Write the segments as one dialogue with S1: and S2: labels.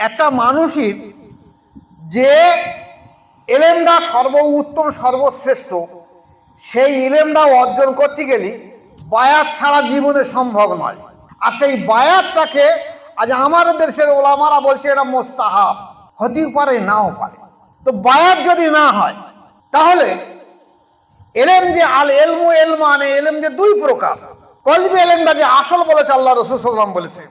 S1: একটা মানুষের যে এলেমটা উত্তম সর্বশ্রেষ্ঠ, সেই এলেমটা অর্জন করতে গেলে বায়াত ছাড়া জীবনে সম্ভব নয়। আর সেই বায়াতটাকে আজ আমাদের দেশের ওলামারা বলছে এটা মোস্তাহাব, হতেও পারে নাও পারে। তো বায়াত যদি না হয় তাহলে এলেম যে আল এলমু এলমানে এলেম যে দুই প্রকার। কলবি এলেমটা যে আসল বলেছে আল্লাহ রাসূল সাল্লাল্লাহু আলাইহি ওয়াসাল্লাম বলেছে,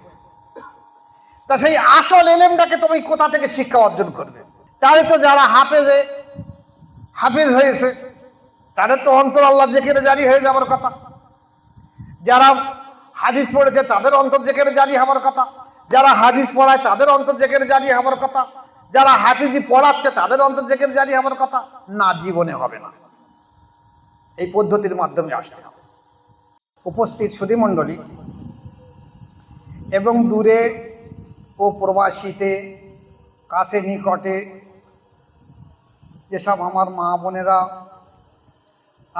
S1: তা সেই আসল এলেমটাকে তুমি কোথা থেকে শিক্ষা অর্জন করবে? তাই তো যারা হাফেজ হয়েছে তাদের তো অন্তর আল্লাহ জিকিরে জারি হয়ে যাওয়ার কথা। যারা হাদিস পড়েছে তাদের অন্তর জিকিরে জারি হওয়ার কথা। যারা হাদিস পড়ায় তাদের অন্তর জিকিরে জারি হওয়ার কথা। যারা হাফিজি পড়াচ্ছে তাদের অন্তর জিকিরে জারি হওয়ার কথা। না, জীবনে হবে না। এই পদ্ধতির মাধ্যমে আসতে হবে। উপস্থিত সুধীমণ্ডলী এবং দূরে ও প্রবাসীতে কাছে নিকটে যেসব আমার মা বোনেরা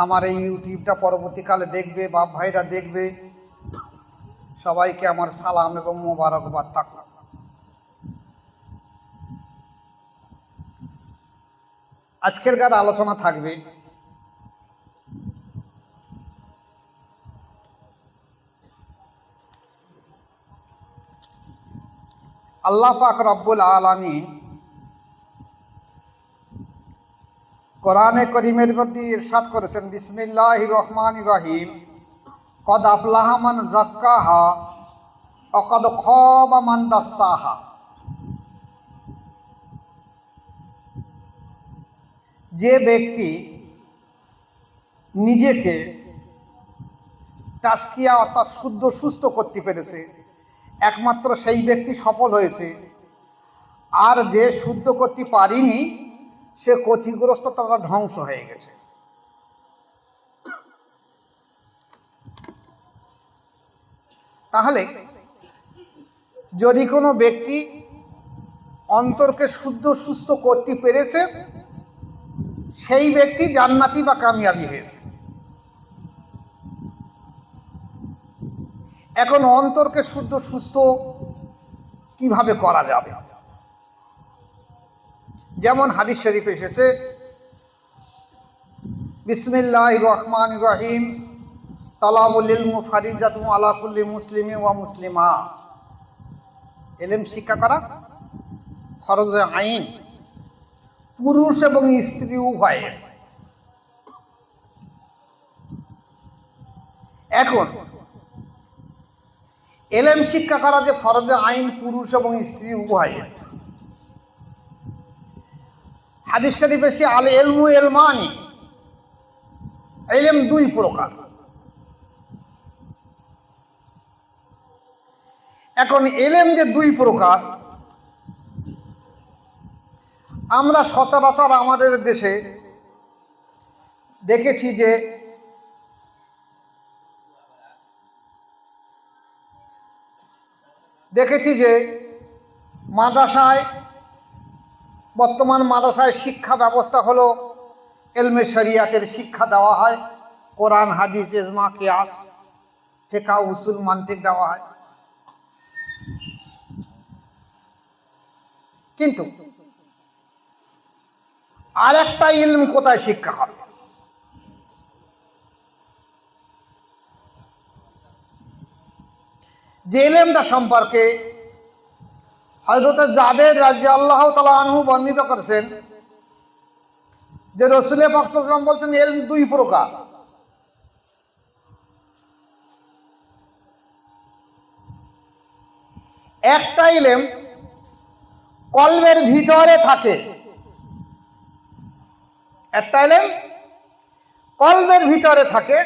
S1: আমার এই ইউটিউবটা পরবর্তীকালে দেখবে, বাপ ভাইরা দেখবে, সবাইকে আমার সালাম এবং মোবারকবাদ থাকলো। আজকেরকার আলোচনা থাকবে আল্লাহ পাক রব্বুল আলামিন কোরআনে করিমের মধ্যে ইরশাদ করেছেন, বিসমিল্লাহির রহমানির রহিম, কদ আফলাহা মান যাক্কাহা ওয়া কদ খাবা মান দাসসাহা। যে ব্যক্তি নিজেকে তাজকিয়া অর্থাৎ শুদ্ধ সুস্থ করতে পেরেছে একমাত্র সেই ব্যক্তি সফল হয়েছে। আর যে শুদ্ধ করতে পারিনি সে ক্ষতিগ্রস্ত, তথা ধ্বংস হয়ে গেছে। তাহলে যদি কোনো ব্যক্তি অন্তরকে শুদ্ধ সুস্থ করতে পেরেছে সেই ব্যক্তি জান্নাতি বা কামিয়াবি হয়েছে। এখন অন্তরকে শুদ্ধ সুস্থ কিভাবে করা যাবে? যেমন হাদিস শরীফ এসেছে, বিসমিল্লাহির রহমানির রহিম, তালাবুল ইলমু ফারিজাতুন আলা কুল্লি মুসলিমিন ওয়া মুসলিমা। ইলম শিক্ষা করা ফরজে আইন, পুরুষ এবং স্ত্রী উভয়ের। এখন ইলম শিক্ষা করা যে ফরজে আইন পুরুষ এবং স্ত্রী উভয়ের, হাদিস শরীফে এসে আল ইলমু ইলমানি, ইলম দুই প্রকার। এখন ইলম যে দুই প্রকার, আমরা সচরাচর আমাদের দেশে দেখেছি যে মাদ্রাসায়, বর্তমান মাদ্রাসায় শিক্ষা ব্যবস্থা হলো ইলমে শরিয়াতের শিক্ষা দেওয়া হয়, কোরআন হাদিস ইজমা কিয়াস ফিকহ উসুল মানতিক দেওয়া হয়। কিন্তু আর একটা ইলম কোথায় শিক্ষা হবে? যে ইলমটা সম্পর্কে হযরত জাবের রাদিয়াল্লাহু তাআলা আনহু বর্ণিত করেছেন যে রাসূল পাক সাল্লাল্লাহু আলাইহি ওয়াসাল্লাম বলছেন ইলম দুই প্রকার। একটা ইলম কলবের ভিতরে থাকে, একটা ইলম কলবের ভিতরে থাকে,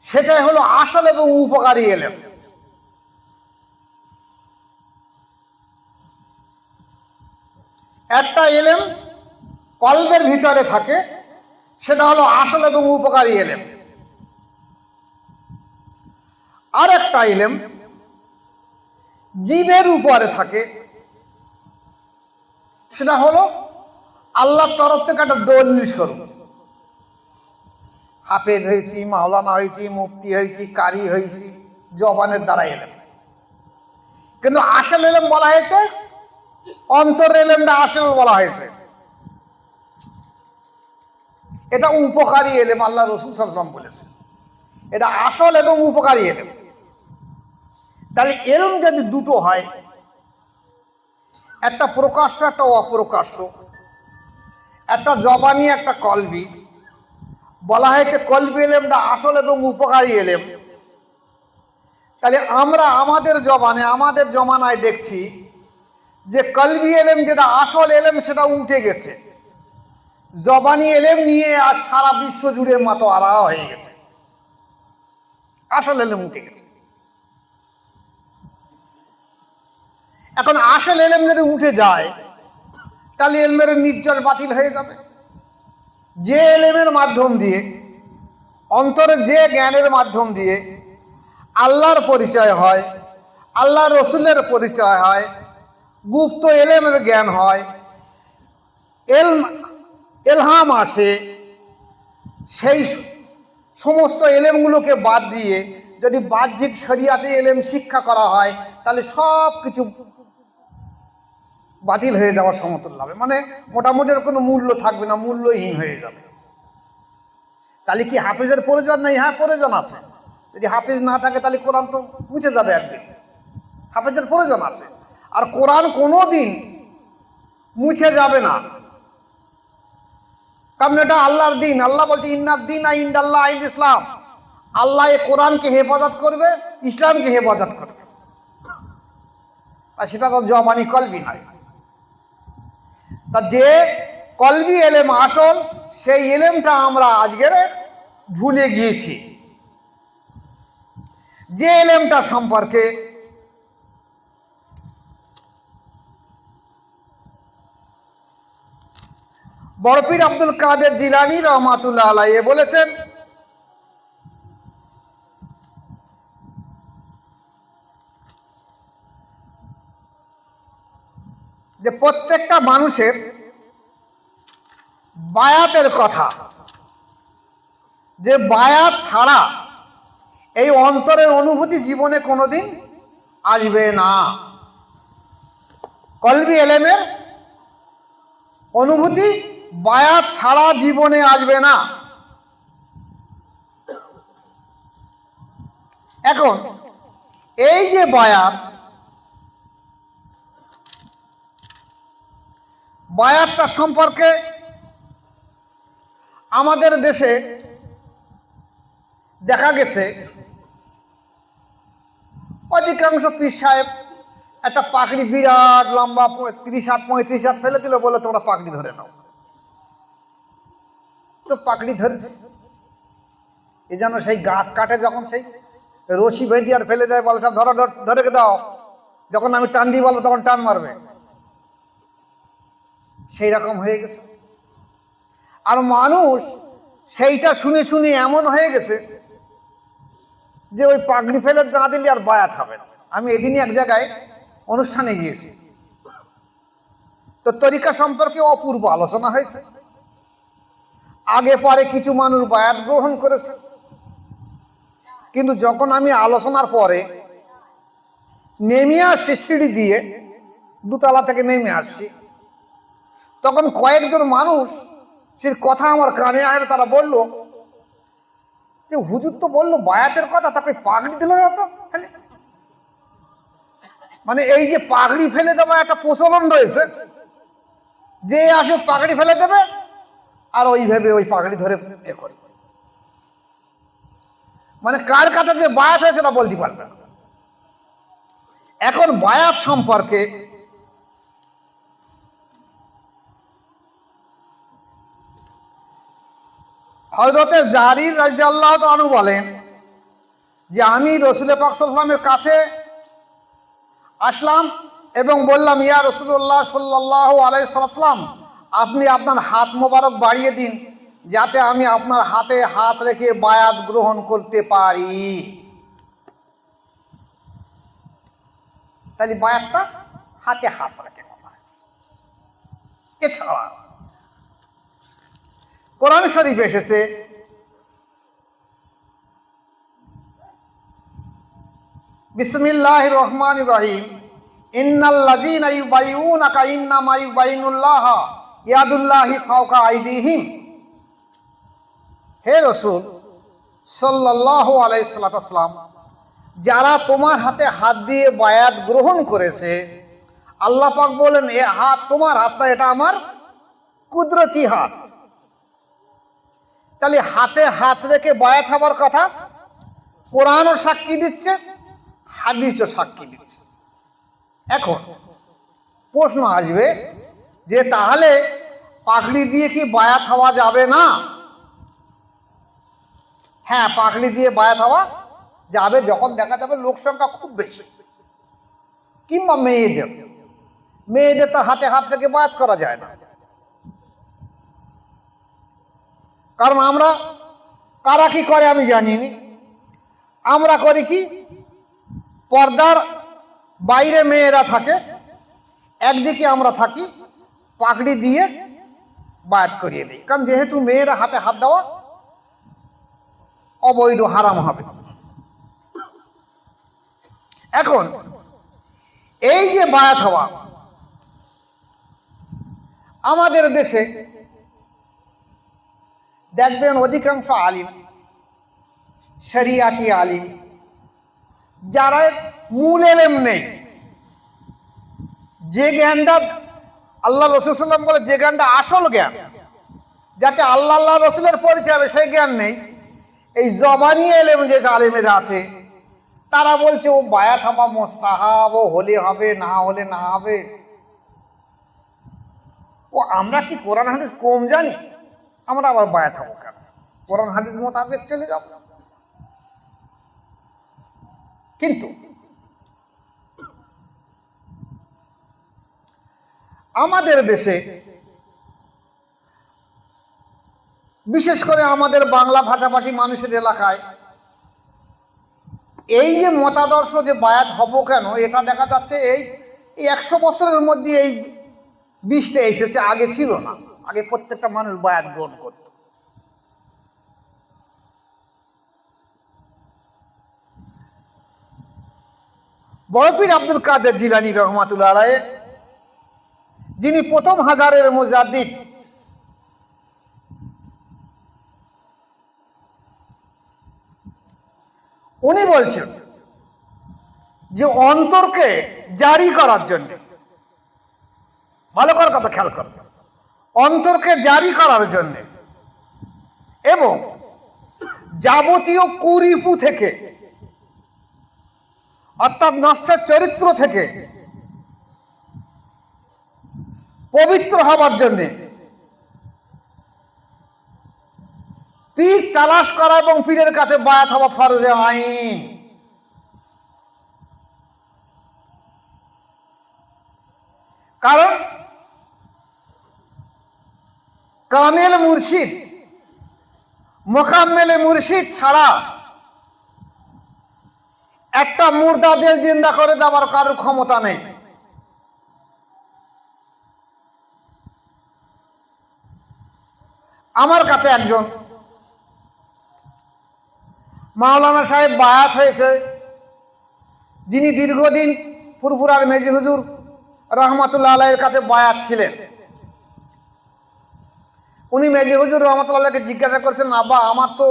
S1: সেটাই হলো আসল এবং উপকারী ইলম। একটা ইলম কলবের ভিতরে থাকে, সেটা হলো আসল এবং উপকারী ইলম। আর একটা ইলম জীবের উপরে থাকে, সেটা হলো আল্লাহর তরফ থেকে একটা দলিল স্বরূপ। হাফেজ হয়েছি, মাওলানা হয়েছি, মুফতি হয়েছি, কারি হয়েছি, জবানের দ্বারা ইলম। কিন্তু আসল এলেম বলা হয়েছে, অন্তর এলেমটা আসল বলা হয়েছে। এটা উপকারী এলেম, আল্লাহ রসুল সাল্লাল্লাহু আলাইহি ওয়াসাল্লাম বলেছে এটা আসল এবং উপকারী এলেম। তাহলে এলম যদি দুটো হয়, একটা প্রকাশ্য একটা অপ্রকাশ্য, একটা জবানি একটা কলবি, বলা হয়েছে কলবি এলেমটা আসল এবং উপকারী এলেম। তাহলে আমরা আমাদের জবানে আমাদের জমানায় দেখছি যে কলবি এলেম যেটা আসল এলেম সেটা উঠে গেছে, জবানি এলেম নিয়ে আর সারা বিশ্ব জুড়ে মাতোয়ারা হয়ে গেছে, আসল এলেম উঠে গেছে। এখন আসল এলেম যদি উঠে যায় তাহলে এলমের নির্জল বাতিল হয়ে যাবে। যে এলেমের মাধ্যম দিয়ে, অন্তরে যে জ্ঞানের মাধ্যম দিয়ে আল্লাহর পরিচয় হয়, আল্লাহ রসুলের পরিচয় হয়, গুপ্ত এলেমের জ্ঞান হয়, এলহাম আসে, সেই সমস্ত এলেমগুলোকে বাদ দিয়ে যদি বাহ্যিক শরিয়াতে এলেম শিক্ষা করা হয় তাহলে সব কিছু বাতিল হয়ে যাওয়ার সমতুল্য হবে। মানে মোটামুটি কোনো মূল্য থাকবে না, মূল্যহীন হয়ে যাবে। তাহলে কি হাফিজের প্রয়োজন নেই? হ্যাঁ, প্রয়োজন আছে। যদি হাফিজ না থাকে তাহলে কোরআন তো মুছে যাবে একদিন। হাফিজের প্রয়োজন আছে, আর কোরআন কোনো দিন মুছে যাবে না, কারণ এটা আল্লাহর দিন। আল্লাহ বলছে ইন্নাদ দীন ইনদাল্লাহ আল ইসলাম। আল্লাহ এ কোরআনকে হেফাজত করবে, ইসলামকে হেফাজত করবে, আর সেটা তো জবানি কলবি নয়। তা যে কলবি এলেম আসল, সেই এলেমটা আমরা আজকের ভুলে গিয়েছি। যে এলেমটা সম্পর্কে বড় পীর আব্দুল কাদের জিলানী রহমাতুল্লাহ আলাইহি বলেছেন যে প্রত্যেকটা মানুষের বায়াতের কথা, যে বায়াত ছাড়া এই অন্তরের অনুভূতি জীবনে কোনোদিন আসবে না। কলবি এলেমের অনুভূতি বায়াত ছাড়া জীবনে আসবে না। এখন এই যে বায়াতটা সম্পর্কে আমাদের দেশে দেখা গেছে অধিকাংশ পীর সাহেব একটা পাকড়ি বিরাট লম্বা 30 হাত 35 হাত ফেলে দিল, বলে তোমরা পাকড়ি ধরে নাও। তো পাকড়ি ধরেছে, এই যেন সেই গাছ কাটে যখন সেই রশি বেঁধে আর ফেলে দেয়, বলে সব ধরে দাও, যখন আমি টান দিই বলবো তখন টান মারবে, সেই রকম হয়ে গেছে। আর মানুষ সেইটা শুনে শুনে এমন হয়ে গেছে যে ওই পাগড়ি ফেলে না দিলে আর বায়াত হবে না। আমি এদিনই এক জায়গায় অনুষ্ঠানে গিয়েছি, তো তরিকা সম্পর্কে অপূর্ব আলোচনা হয়েছে। আগে পরে কিছু মানুষ বায়াত গ্রহণ করেছে, কিন্তু যখন আমি আলোচনার পরে নেমে আসছি, সিঁড়ি দিয়ে 2 তলা থেকে নেমে আসছি, তখন কয়েকজন মানুষ সে কথা আমার কানে আসে, তারা বলল যে হুজুর তো বললো বায়াতের কথা, তাকে পাগড়ি দিল না তো। মানে এই যে পাগড়ি ফেলে দেওয়া একটা প্রচলন রয়েছে, যে আসুক পাগড়ি ফেলে দেবে আর ওইভাবে ওই পাগড়ি ধরে এ করে, মানে কার কাছে যে বায়াত হয় সেটা বলতে পারবে না। এখন বায়াত সম্পর্কে হযরতে জারির রাদিয়াল্লাহু তাআলা আনহু বলেন যে আমি রাসূল পাক সাল্লাল্লাহু আলাইহি ওয়াসাল্লামের কাছে আসলাম এবং বললাম, ইয়া রাসূলুল্লাহ সাল্লাল্লাহু আলাইহি ওয়াসাল্লাম, আপনি আপনার হাত মোবারক বাড়িয়ে দিন যাতে আমি আপনার হাতে হাত রেখে বায়াত গ্রহণ করতে পারি। তাহলে বায়াতটা হাতে হাত রেখে করা হয়। এছাড়া কোরআন শরীফ এসেছে বিসমিল্লাহির রহমানির রহিম ইন্নাল্লাযীনা ইউবাইউনাকা ইন্নামা ইউবাইনুল্লাহ ইয়াদুল্লাহি ফাওকা আইদিহিম। হে রাসূল সাল্লাল্লাহু আলাইহি সাল্লাম, যারা তোমার হাতে হাত দিয়ে বায়াত গ্রহণ করেছে, আল্লাহ পাক বলেন এ হাত তোমার হাত না, এটা আমার কুদরতি হাত। তাহলে হাতে হাত রেখে বায়াত হবার কথা কোরআনও সাক্ষী দিচ্ছে, হাদিসও সাক্ষী দিচ্ছে। এখন প্রশ্ন আসবে যে তাহলে পাগড়ি দিয়ে কি বায়াত হওয়া যাবে না? হ্যাঁ, পাগড়ি দিয়ে বায়াত হওয়া যাবে যখন দেখা যাবে লোক সংখ্যা খুব বেশি, কিংবা মেয়েদের তার হাতে হাত থেকে বায়াত করা যায় না। কারণ আমরা কারা কি করে আমি জানিনি, আমরা করি কি, পর্দার বাইরে মেয়েরা থাকে, একদিকে আমরা থাকি, পাগড়ি দিয়ে বায়াত করিয়ে দিই। কারণ যেহেতু মেয়েরা হাতে হাত দেওয়া অবৈধ, হারাম হবে। এখন এই যে বায়াত হওয়া, আমাদের দেশে দেখবেন অধিকাংশ আলিম, শরিয়াতি আলিম, যারা মূল এলেম নেই, যে জ্ঞানটা আল্লাহ রাসূল সাল্লাল্লাহু আলাইহি ওয়াসাল্লাম বলে যে জ্ঞানটা আসল জ্ঞান, যাতে আল্লাহ রসুলের পরিচয় হবে, সেই জ্ঞান নেই। এই জবানি এলেম যে আলিমেরা আছে, তারা বলছে ও বায়াত হওয়া মুস্তাহাব, ও হলে হবে, না হলে না হবে। ও আমরা কি কোরআন হাদিস কম জানি? আমরা আবার বায়াত হবো কেন? কোরআন হাদিস মোতাবেক চলে যাব। কিন্তু আমাদের দেশে, বিশেষ করে আমাদের বাংলা ভাষাভাষী মানুষের এলাকায়, এই যে মতাদর্শ যে বায়াত হব কেন, এটা দেখা যাচ্ছে এই 100 বছরের মধ্যে এই বিষটা এসেছে, আগে ছিল না। আগে প্রত্যেকটা মানুষ বায়াত গ্রহণ করত। বড় পীর আব্দুল কাদের জিলানী রহমাতুল্লাহ আলাইহি, যিনি প্রথম হাজারের মুজাদ্দিদ, উনি বলছেন যে অন্তরকে জারি করার জন্য, ভালো করে কথা খেয়াল করতে, অন্তরকে জারি করার জন্য এবং যাবতীয় কুরিপু থেকে, অর্থাৎ নফসের চরিত্র থেকে পবিত্র হবার জন্যে পীর তালাশ করা এবং পীরের কাছে বায়াত হওয়া ফরজে আইন। কারণ কামেল মুর্শিদ, মোকাম্মেল মুর্শিদ ছাড়া একটা মুর্দা দিল জিন্দা করে দেওয়ার কারোর ক্ষমতা নেই। আমার কাছে একজন মাওলানা সাহেব বায়াত হয়েছে, যিনি দীর্ঘদিন ফুরফুরার মেজি হুজুর রহমাতুল্লাহ আলাইহির কাছে বায়াত ছিলেন। উনি মেজি হুজুর রহমাতুল্লাহ আলাইহিকে জিজ্ঞাসা করছেন, আব্বা আমার তো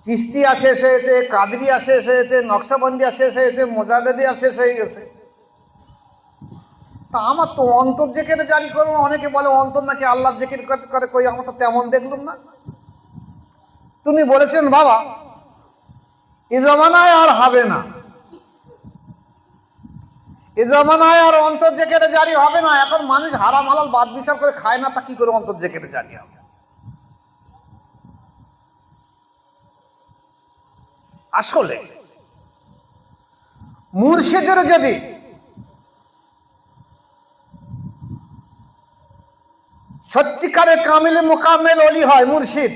S1: চিশতিয়া শেষ হয়েছে, কাদরিয়া শেষ হয়েছে, নকশবন্দিয়া শেষ হয়েছে, মোজাদ্দেদিয়া শেষ হয়ে গেছে, তা আমার তো অন্তর জেকের জারি করুন। অনেকে বলে অন্তর নাকি আল্লাহ জেকের করে, কই আমার তো তেমন দেখলুম না। তুমি বলেছেন বাবা এ জমানায় আর হবে না, এ জমানায় আর অন্তর জেকের জারি হবে না। এখন মানুষ হারাম হালাল বাদ বিচার করে খায় না, তা কি করে অন্তর জেকের জারি হবে? আসলে মুর্শিদের যদি সত্যিকারের কামিলে মোকাম্মেল ওলি হয় মুর্শিদ,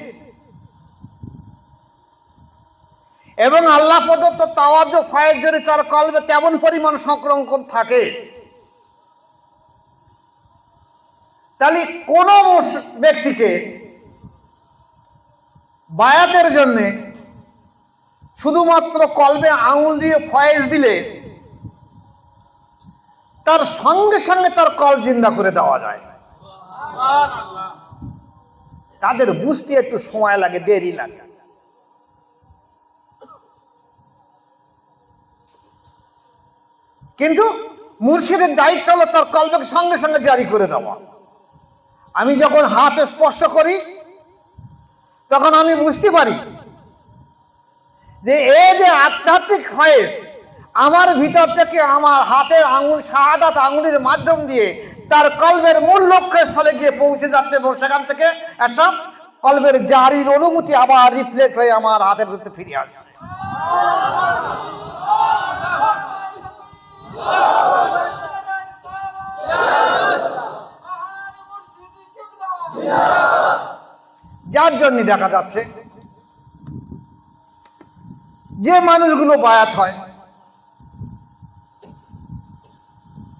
S1: এবং আল্লাহ প্রদত্ত তাওয়াজ্জু ফায়েজ যদি তার কলবে তেমন পরিমাণ সংক্রমণ থাকে, তাহলে কোন ব্যক্তিকে বায়াতের জন্য শুধুমাত্র কলবে আঙুল দিয়ে ফয়েজ দিলে তার সঙ্গে সঙ্গে তার কল জিন্দা করে দেওয়া যায়। তাদের বুঝতে একটু সময় লাগে, দেরি লাগে। কিন্তু মুর্শিদের দায়িত্ব হলো তার কলবকে সঙ্গে সঙ্গে জারি করে দেওয়া। আমি যখন হাতে স্পর্শ করি তখন আমি বুঝতে পারি যে এই যে আধ্যাত্মিক ফয়েজ আমার ভিতর থেকে আমার হাতের আঙুল, শাহাদাত আঙুলের মাধ্যম দিয়ে তার কলবের মূল লক্ষ্যস্থলে গিয়ে পৌঁছে যাচ্ছে, এবং সেখান থেকে একটা কলবের জারির অনুভূতি আবার রিফ্লেক্ট হয়ে আমার হাতের ভিতরে ফিরে আসবে। যার জন্য দেখা যাচ্ছে যে মানুষগুলো বায়াত হয়,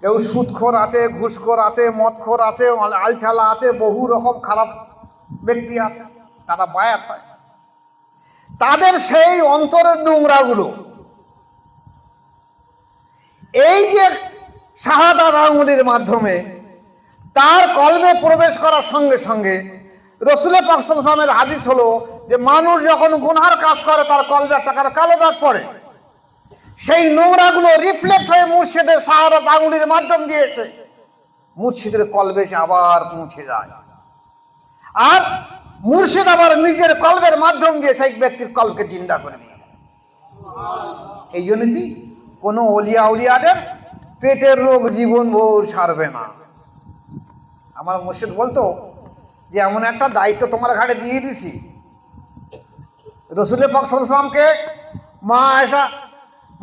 S1: কেউ সুদখোর আছে, ঘুষখোর আছে, মদখোর আছে, আলঠালা আছে, বহু রকম খারাপ ব্যক্তি আছে, তারা বায়াত হয়। তাদের সেই অন্তরের নোংরাগুলো এই যে শাহাদাত আঙ্গুলের মাধ্যমে তার কলবে প্রবেশ করার সঙ্গে সঙ্গে রসুল পাক সাল্লাল্লাহু আলাইহি ওয়াসাল্লামের হাদিস হলো যে মানুষ যখন গুনার কাজ করে তার কলবে একটা কালো দাগ পড়ে, সেই নোংরাগুলো রিফ্লেক্ট হয়ে মুর্শিদের শাহাদাত আঙ্গুলের মাধ্যম দিয়েছে মুর্শিদের কলবে সে আবার পৌঁছে যায়, আর মুর্শিদ আবার নিজের কলবের মাধ্যম দিয়ে সেই ব্যক্তির কলকে জিন্দা করে দিয়ে। এই জন্যই কোনো উলিয়াদের পেটের রোগ জীবন ভোর সারবে না। আমার মুর্শিদ বলতো যে এমন একটা দায়িত্ব তোমার ঘাড়ে দিয়ে দিছি। রসুল পাক সাল্লাল্লাহু আলাইহি ওয়াসাল্লামকে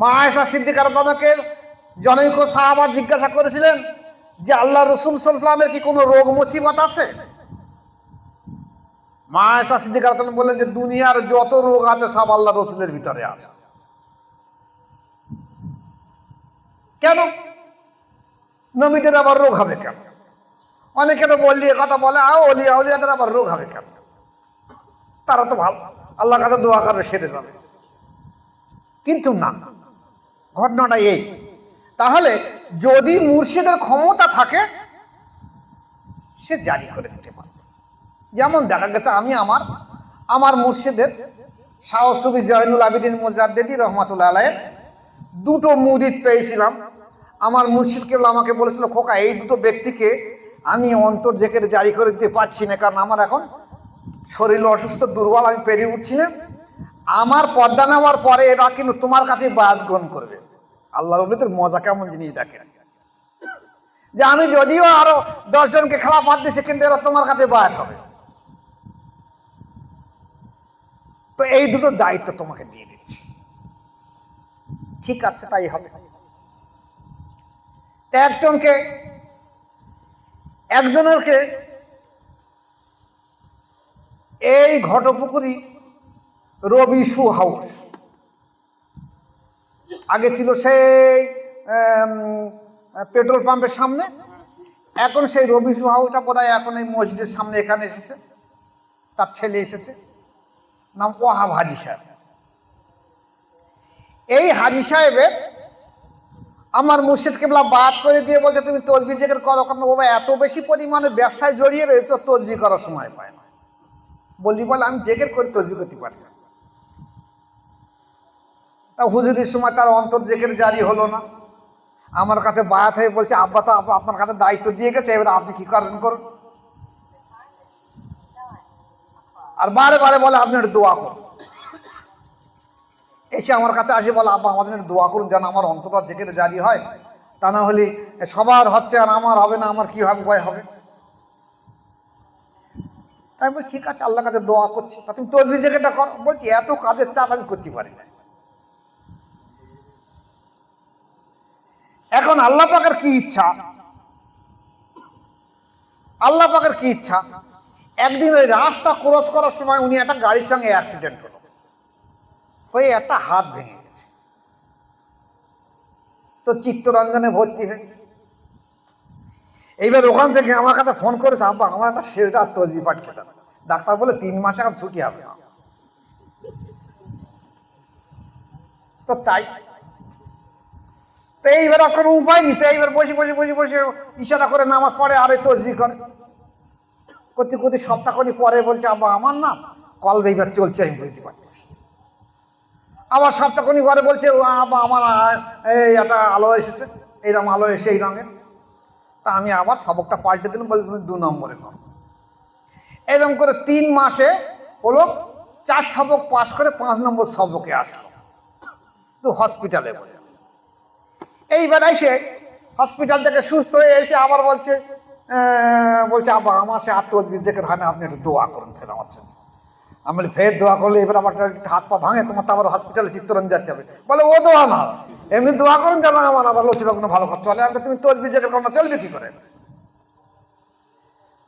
S1: মা আয়েশা সিদ্দিকা রাদিয়াল্লাহু আনহাকে জনৈক সাহাবা জিজ্ঞাসা করেছিলেন যে আল্লাহ রসুল সাল্লাল্লাহু আলাইহি ওয়াসাল্লামের কি কোনো রোগ মুসিবত আছে? মা আয়েশা সিদ্দিকা রাদিয়াল্লাহু আনহা বললেন যে দুনিয়ার যত রোগ আছে সব আল্লাহ রসুলের ভিতরে আছে। কেন? নবীদের আবার রোগ হবে কেন? অনেকে তো বললি কথা বলে ওলিয়াদের আবার রোগ হবে কেন? তারা তো ভালো, আল্লাহর কাছে দোয়া করবে সেরে যাবে। কিন্তু না, ঘটনাটা এই। তাহলে যদি মুর্শিদের ক্ষমতা থাকে সে জারি করে দিতে পারে। যেমন দেখা গেছে আমি আমার মুর্শিদের শাহ সুফি জয়নুল আবেদিন মুজাদ্দিদি রহমাতুল্লাহ আলাইহির দুটো মুরিদ পেয়েছিলাম। আমার মুর্শিদ কেবল আমাকে বলেছিল, খোকা এই দুটো ব্যক্তিকে আমি অন্তর জেকের জারি করে দিতে পারছি না, কারণ আমার এখন শরীর অসুস্থ, দুর্বল, আমি পেরিয়ে উঠছি না। আমার পর্দা নেওয়ার পরে এরা কিন্তু তোমার কাছে বায়াত গ্রহণ করবে। আল্লাহর ওলিদের মজা কেমন জিনিস দেখেন, যে আমি যদিও আরো 10 জনকে খেলাফত দিচ্ছি কিন্তু এরা তোমার কাছে বায়াত হবে। তো এই দুটো দায়িত্ব তোমাকে দিয়ে দিচ্ছি। ঠিক আছে, তাই হবে। একজনকে এই ঘটপুকুরি রবি শু হাউস আগে ছিল সেই পেট্রোল পাম্পের সামনে, এখন সেই রবি শু হাউসটা বোধহয় এখন এই মসজিদের সামনে এখানে এসেছে। তার ছেলে এসেছে, নাম ওয়াহাব হাজি সাহেব। এই হাজি সাহেবের আমার মুর্শিদ কেবলা বাদ করে দিয়ে বলছে তুমি তসবিহ জিকির করো, কেন বাবা এত বেশি পরিমাণে ব্যবসায় জড়িয়ে রয়েছে, তসবিহ করার সময় পায় না। বললি বলে আমি জিকির করি, তসবিহ করতে পারি না। তা হুজুরের সময় তার অন্তর জিকির জারি হলো না। আমার কাছে বায়াত হয়ে বলছে আব্বা তো আপনার কাছে দায়িত্ব দিয়ে গেছে, এবার আপনি কি করবেন করুন। আর বারে বারে বলে আপনি একটু দোয়া করুন। এসে আমার কাছে আসে বলে আব্বা আমাদের একটু দোয়া করুন যেন আমার অন্তরটা জিকির জারি হয়, তা না হলে সবার হচ্ছে আর আমার হবে না, আমার কি হবে, ভয় হবে। তাই বলি ঠিক আছে, আল্লাহর কাছে দোয়া করছি, তা তুমি তসবিহ জিকিরটা কর। বলছি এত কাজের চাপ আমি করতে পারি না। এখন আল্লাহ পাকের কি ইচ্ছা, আল্লাহ পাকের কি ইচ্ছা, একদিন ওই রাস্তা ক্রস করার সময় উনি একটা গাড়ির সঙ্গে অ্যাক্সিডেন্ট হলো, হয়ে একটা হাত ভেঙে গেছে। তো চিত্তরঞ্জনে ভর্তি হয়েছে। এইবার ওখান থেকে আমার কাছে ফোন করেছে আব্বা আমার একটা সেজদার তসবিহ পাঠ খেতে হবে। ডাক্তার বলে 3 মাসে এখন ছুটি হবে না। তো তাই তো এইবার কোনো উপায় নেই, তো এইবার বসে বসে বসে বসে ইশারা করে নামাজ পড়ে আর তসবিহ করে। করতে করতে সপ্তাহখানি পরে বলছে আব্বা আমার না কলবে এইবার চলছে, আমি বুঝতে পারছি। আবার সপ্তাহখানি পরে বলছে আব্বা আমার এই একটা আলো এসেছে, এইরকম আলো এসে এই রঙের। তা আমি আবার সবকটা পাল্টে দিলাম, বলছি তুমি 2 নম্বরে করো। এরকম করে 3 মাসে হলো 4 সবক পাস করে 5 নম্বর সবকে আসলো। তো হসপিটালে বলে এইবার এসে হসপিটাল থেকে সুস্থ হয়ে এসে আবার বলছে আব্বা আমার সে আত্মবিজ দেখে হয় না, আপনি একটু দোয়া করুন ফের আমার জন্য। আমি ফের দোয়া করলে এবার আমার হাত পা ভাঙে, তোমার তো আবার হসপিটালে চিত্তরঞ্জন যাচ্ছে হবে। বলে ও দোয়া না, এমনি দোয়া করুন যেন আমার আবার লক্ষ্মী ভালো কথা চলে। আমি তুমি তসবিজ দেখে করো না, চলবে কি করে?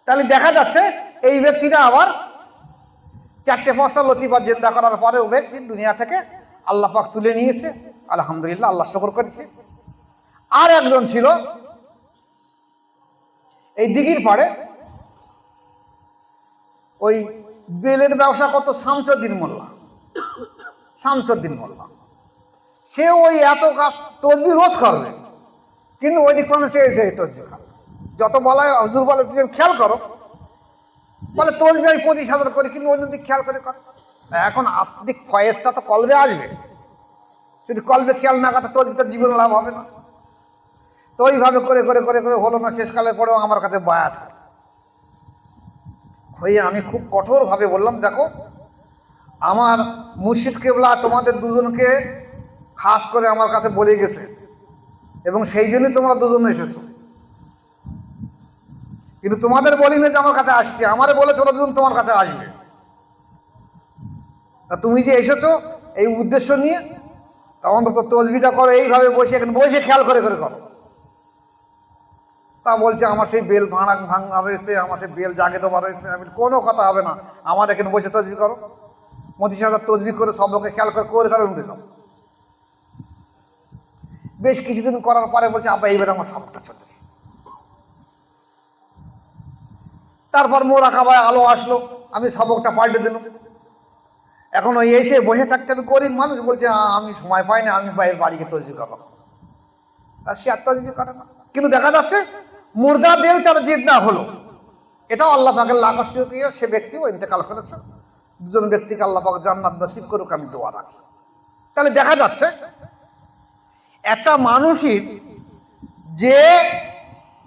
S1: তাহলে দেখা যাচ্ছে এই ব্যক্তিটা আবার 4-5টা লতিফা জিন্দা করার পরে ও ব্যক্তি দুনিয়া থেকে আল্লাহ পাক তুলে নিয়েছে, আলহামদুলিল্লাহ, আল্লাহ শুকর করেছে। আর একজন ছিল এই দিঘির পাড়ে, ওই বেলের ব্যবসা করতো শামসুদ্দিন মোল্লা। সে ওই এত কাজ তসবিহ রোজ করবে, কিন্তু ওই দিক সে তসবিহ খাবে। যত বলা হয় হুজুর বলে তুমি খেয়াল করো, বলে তসবিহ আমি 25,000 করি, কিন্তু অন্য দিক খেয়াল করে করে। এখন আপনি ফয়েজটা তো কলবে আসবে, যদি কলবে খেয়াল না করতে তসবিহটা জীবন লাভ হবে না। তো ওইভাবে করে করে করে করে হলো না, শেষকালে পরেও আমার কাছে বায়াত হয়ে আমি খুব কঠোরভাবে বললাম, দেখো আমার মুর্শিদ কেবলা তোমাদের দুজনকে খাস করে আমার কাছে বলে গেছে, এবং সেই জন্যই তোমরা দুজন এসেছো। কিন্তু তোমাদের বলি না যে আমার কাছে আসতে, আমারে বলেছো ওরা দুজন তোমার কাছে আসবে। তুমি যে এসেছো এই উদ্দেশ্য নিয়ে, তা অন্তত তসবিহটা করো এইভাবে বসে, এখানে বসে খেয়াল করে করে করো। তা বলছে আমার সেই বেল ভাঙা রয়েছে, আমার সেই বেল জাগে দেওয়া রয়েছে। আমি কোনো কথা হবে না, আমার এখানে বসে তসবিহ করো। 25,000 তসবিহ করে সবকে খেয়াল করে তাহলে উঠে যাও। বেশ কিছুদিন করার পরে বলছে আব্বা এইবার আমার সবটা চলেছে। তারপর মোরাকাবায় আলো আসলো, আমি সবকটা পাল্টে দিলাম। এখন ওই এসে বসে থাকতে আমি গরিব মানুষ, বলছে আমি সময় পাই না, আমি বাইরের বাড়িকে তসবিহ করবো। তা সে আর তসবিহ করে না। কিন্তু দেখা যাচ্ছে মুর্দা দিল তার জিন্দা হলো, এটাও আল্লাহ পাকের লাগাসিও দিয়ে সে ব্যক্তিও ইন্তেকাল করেছে। দুজন ব্যক্তিকে আল্লাহ পাক জান্নাত নসিব করুক, আমি দোয়া রাখি। তাহলে দেখা যাচ্ছে একটা মানুষের যে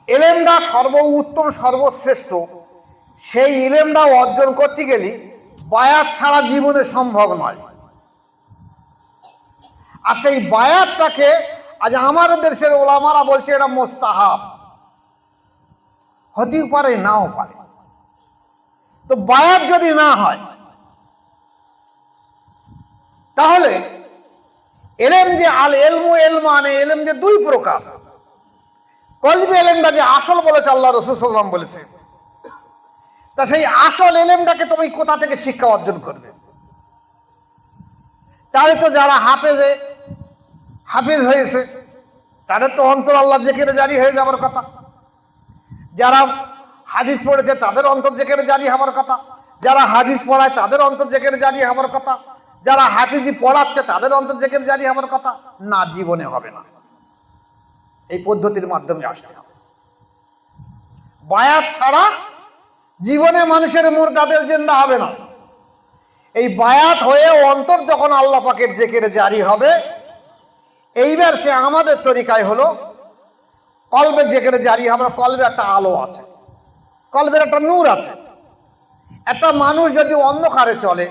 S1: এলেমটা সর্বোত্তম সর্বশ্রেষ্ঠ, সেই ইলেমটা অর্জন করতে গেলে বায়াত ছাড়া জীবনে সম্ভব নয়। আর সেই বায়াতটাকে আজ আমাদের দেশের ওলামারা বলছে এটা মুস্তাহাব, হতেও পারে নাও পারে। তো বায়াত যদি না হয় তাহলে এলেম যে এলেম যে 2 প্রকার। কলবি এলেমটা যে আসল বলেছে আল্লাহ রাসূল সাল্লাল্লাহু আলাইহি ওয়াসাল্লাম বলেছে, তা সেই আসল এলেমটাকে তুমি কোথা থেকে শিক্ষা অর্জন করবে? তাহলে তো যারা হাফেজ হয়েছে তাদের তো অন্তর আল্লাহ জিকিরে জারি হয়ে যাবার কথা। যারা হাদিস পড়েছে তাদের অন্তর জিকিরে জারি হওয়ার কথা। যারা হাদিস পড়ায় তাদের অন্তর জিকিরে জারি হওয়ার কথা। যারা হাফিজি পড়াচ্ছে তাদের অন্তর জিকিরে জারি হওয়ার কথা। না, জীবনে হবে না। এই পদ্ধতির মাধ্যমে আসতে হবে। বায়াত ছাড়া জীবনে মানুষের মুরদাদের জিন্দা হবে না। এই বায়াত হয়ে অন্তর যখন আল্লাহ পাকের জিকিরে জারি হবে, এইবার সে আমাদের তরিকায় হলো কলবে জিকিরে জারি হবে। কলবে একটা আলো আছে, কলবের একটা নূর আছে। একটা মানুষ যদি অন্ধকারে চলে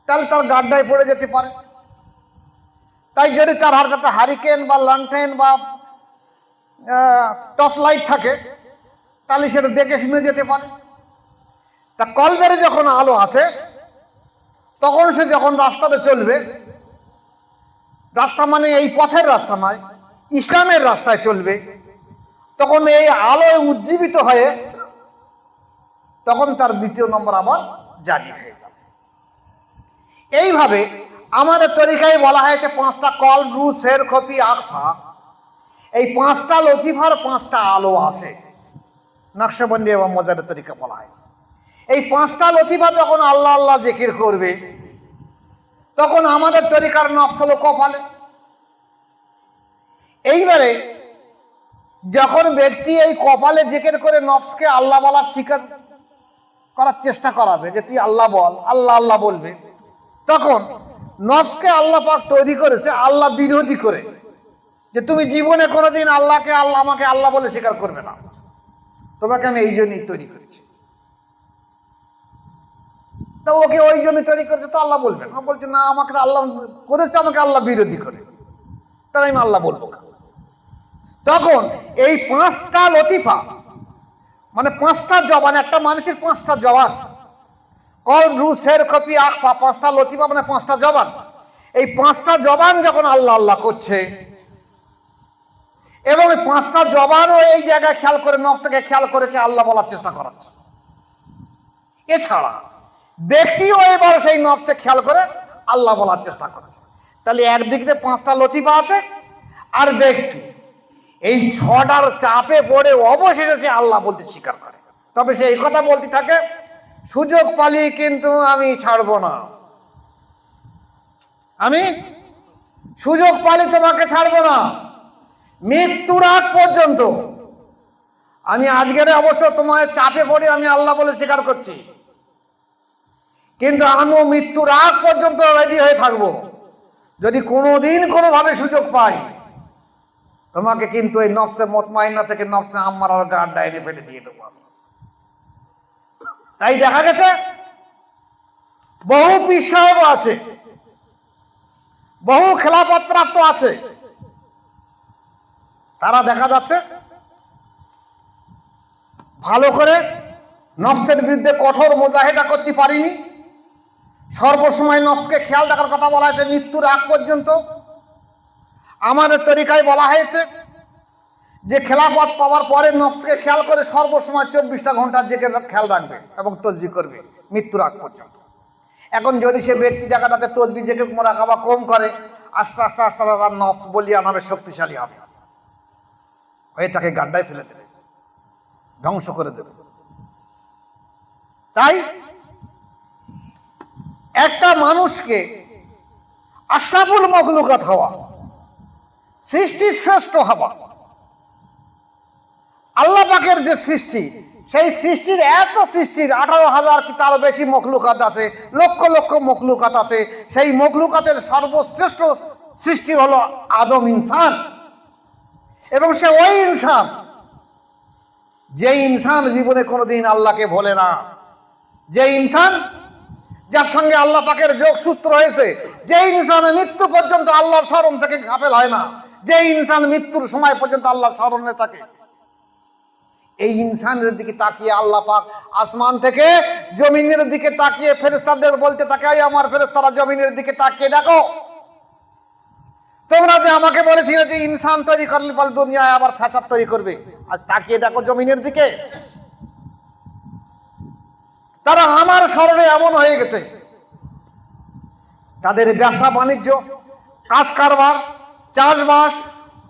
S1: তাহলে তার গাড্ডায় পড়ে যেতে পারে। তাই যদি তার হাতে একটা হারিকেন বা লণ্ঠন বা টর্চ লাইট থাকে তাহলে সেটা দেখে শুনে যেতে পারে। তা কলবের যখন আলো আছে তখন সে যখন রাস্তাতে চলবে, রাস্তা মানে এই পথের রাস্তা নয়, ইসলামের রাস্তায় চলবে, তখন এই আলোয় উজ্জীবিত হয়ে তখন তার 2য় নম্বর আবার জারি হয়ে যাবে। এইভাবে আমাদের তরিকায় বলা হয়েছে 5টা কলব, রু, শের, খফি, আখফা। এই 5টা লতিফার 5টা আলো আছে, নকশবন্দি এবং মজারের তরিকা বলা হয়েছে। এই 5টা লতিফা যখন আল্লাহ আল্লাহ জিকির করবে তখন আমাদের তরিকার নফস হলো কপালে। এইবারে যখন ব্যক্তি এই কপালে জিকির করে নফসকে আল্লাহ বলার স্বীকার করার চেষ্টা করাবে যে তুই আল্লাহ বল, আল্লাহ আল্লাহ বলবে, তখন নফসকে আল্লাহ পাক তৈরি করেছে আল্লাহ বিরোধী করে, যে তুমি জীবনে কোনোদিন আল্লাহকে আল্লাহ আমাকে আল্লাহ বলে স্বীকার করবে না, তোমাকে আমি এই জন্যই তৈরি করেছি। তা ওকে ওই জন্যই তৈরি করেছে, তো আল্লাহ বলবে না, বলছে না আমাকে আল্লাহ করেছে আমাকে আল্লাহ বিরোধী করে, তাহলে আমি আল্লাহ বলবো না। তখন এই 5টা লতিফা মানে 5টা জবান, একটা মানুষের 5টা জবান, কল রু শের কপি আকফা, 5টা লতিফা মানে 5টা জবান। এই 5টা জবান যখন আল্লাহ আল্লাহ করছে এবং এই 5টা জবানও এই জায়গায় খেয়াল করে নফসকে খেয়াল করে কে আল্লাহ বলার চেষ্টা করাচ্ছে, এছাড়া ব্যক্তিও এবার সেই নফসে খেয়াল করে আল্লাহ বলার চেষ্টা করছে। তাহলে একদিকে 5টা লতিফা আছে আর ব্যক্তি এই 6টার চাপে পড়ে অবশেষে সে আল্লাহ বলতে স্বীকার করে। তবে সে এই কথা বলতে থাকে, সুযোগ পালি কিন্তু আমি ছাড়বো না, আমি সুযোগ পালি তোমাকে ছাড়বো না, মৃত্যুর আগ পর্যন্ত আমি আজকের অবশ্য তোমার চাপে পড়ে আমি আল্লাহ বলে স্বীকার করছি, কিন্তু আমিও মৃত্যুর আগ পর্যন্ত রেডি হয়ে থাকবো, যদি কোনোদিন কোনোভাবে সুযোগ পাই তোমাকে কিন্তু এই নফসে মুতমাইন্না থেকে নফসে আম্মারার গাড় এনে ফেলে দিয়ে দেবো আমি। তাই দেখা গেছে বহু পীর সাহেব আছে, বহু খেলাফত প্রাপ্ত আছে, তারা দেখা যাচ্ছে ভালো করে নফসের বিরুদ্ধে কঠোর মুজাহিদা করতে পারিনি, সর্বসময় নফসকে খেয়াল রাখার কথা বলা হয়েছে মৃত্যুর আগ পর্যন্ত। আমাদের তরিকায় বলা হয়েছে যে খেলাফত পাওয়ার পরে নফসকে খেয়াল করে সর্বসময় 24টা ঘন্টার জিকির খেয়াল রাখবে এবং তসবিহ করবে মৃত্যুর আগ পর্যন্ত। এখন যদি সে ব্যক্তি দেখা যাচ্ছে তসবিহ জিকির মুরাকাবা কম করে, আস্তে আস্তে আস্তে তার নফস বলিয়া নামে শক্তিশালী হবে, হয়ে তাকে গাড্ডায় ফেলে দেবে, ধ্বংস করে দেবে। তাই একটা মানুষকে আশরাফুল মখলুকাত হওয়া, সৃষ্টির শ্রেষ্ঠ হওয়া, আল্লাহ পাকের যে সৃষ্টি, সেই সৃষ্টির এত সৃষ্টির 18,000 কি তারও বেশি মখলুকাত আছে, লক্ষ লক্ষ মখলুকাত আছে, সেই মখলুকাতের সর্বশ্রেষ্ঠ সৃষ্টি হলো আদম ইনসান। এবং সে ওই ইনসান যে ইনসান জীবনে কোনোদিন আল্লাহকে ভোলে না, যে ইনসান যার সঙ্গে আল্লাহ পাকের যোগ সূত্র হয়েছে, যে ইনসান মৃত্যু পর্যন্ত আল্লাহর স্মরণ থেকে গাফেল হয় না, যে ইনসান মৃত্যুর সময় পর্যন্ত আল্লাহর স্মরণে থাকে, এই ইনসানের দিকে তাকিয়ে আল্লাহ পাক আসমান থেকে জমিনের দিকে তাকিয়ে ফেরেশতাদের বলতে থাকে, আমার ফেরেশতারা জমিনের দিকে তাকিয়ে দেখো, তোমরা যে আমাকে বলেছিলে যে ইনসান তৈরি করলে বল দুনিয়ায় আবার ফ্যাসাদ তৈরি করবে, আজ তাকিয়ে দেখো জমিনের দিকে, তারা আমার স্মরণে এমন হয়ে গেছে, তাদের ব্যবসা বাণিজ্য, কাজ কারবার, চাষবাস,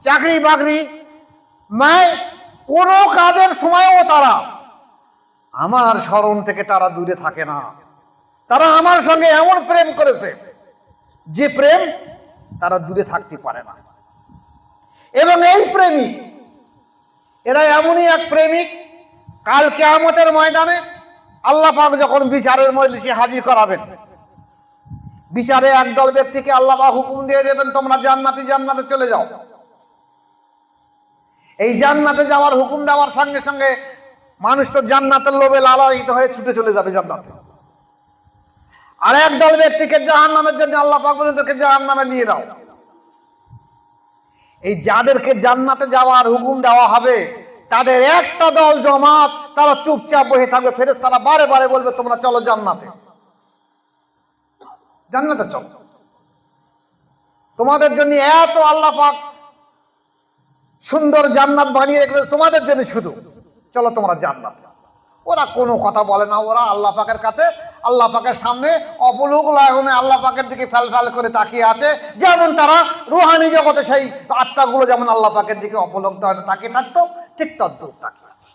S1: চাকরি বাকরি, কোনো কাজের সময়ও তারা আমার স্মরণ থেকে তারা দূরে থাকে না। তারা আমার সঙ্গে এমন প্রেম করেছে যে প্রেম তারা দূরে থাকতে পারে না। এবং এই প্রেমিক, এরা এমনই এক প্রেমিক, কাল কিয়ামতের ময়দানে আল্লাহ পাক যখন বিচারের মজলিসে হাজির করাবেন, বিচারে একদল ব্যক্তিকে আল্লাহ পাক হুকুম দিয়ে দেবেন তোমরা জান্নাতে চলে যাও। এই জান্নাতে যাওয়ার হুকুম দেওয়ার সঙ্গে সঙ্গে মানুষ তো জান্নাতের লোভে লালায়িত হয়ে ছুটে চলে যাবে জান্নাতে। আর একদল ব্যক্তিকে জাহান্নামের জন্য আল্লাহ পাক বলেন তোকে জাহান্নামে নিয়ে দাও। এই যাদেরকে জান্নাতে যাওয়ার হুকুম দেওয়া হবে তাদের একটা দল জমাত তারা চুপচাপ বসে থাকবে, ফেরেশতারা বারে বারে বলবে তোমরা চলো জান্নাতে, জান্নাতে চলো, তোমাদের জন্য এত আল্লাহ পাক সুন্দর জান্নাত বানিয়ে রেখেছে তোমাদের জন্য, শুধু চলো তোমরা জান্নাতে। ওরা কোনো কথা বলে না, ওরা আল্লাহ পাকের কাছে, আল্লাহ পাকের সামনে অপলোক লাগনে আল্লাহ পাকের দিকে ফ্যাল ফ্যাল করে তাকিয়ে আছে, যেমন তারা রুহানি জগতে সেই আত্মাগুলো যেমন আল্লাহ পাকের দিকে অপলোক তাকিয়ে থাকতো, ঠিক তদ্রুপ তাকিয়ে আছে।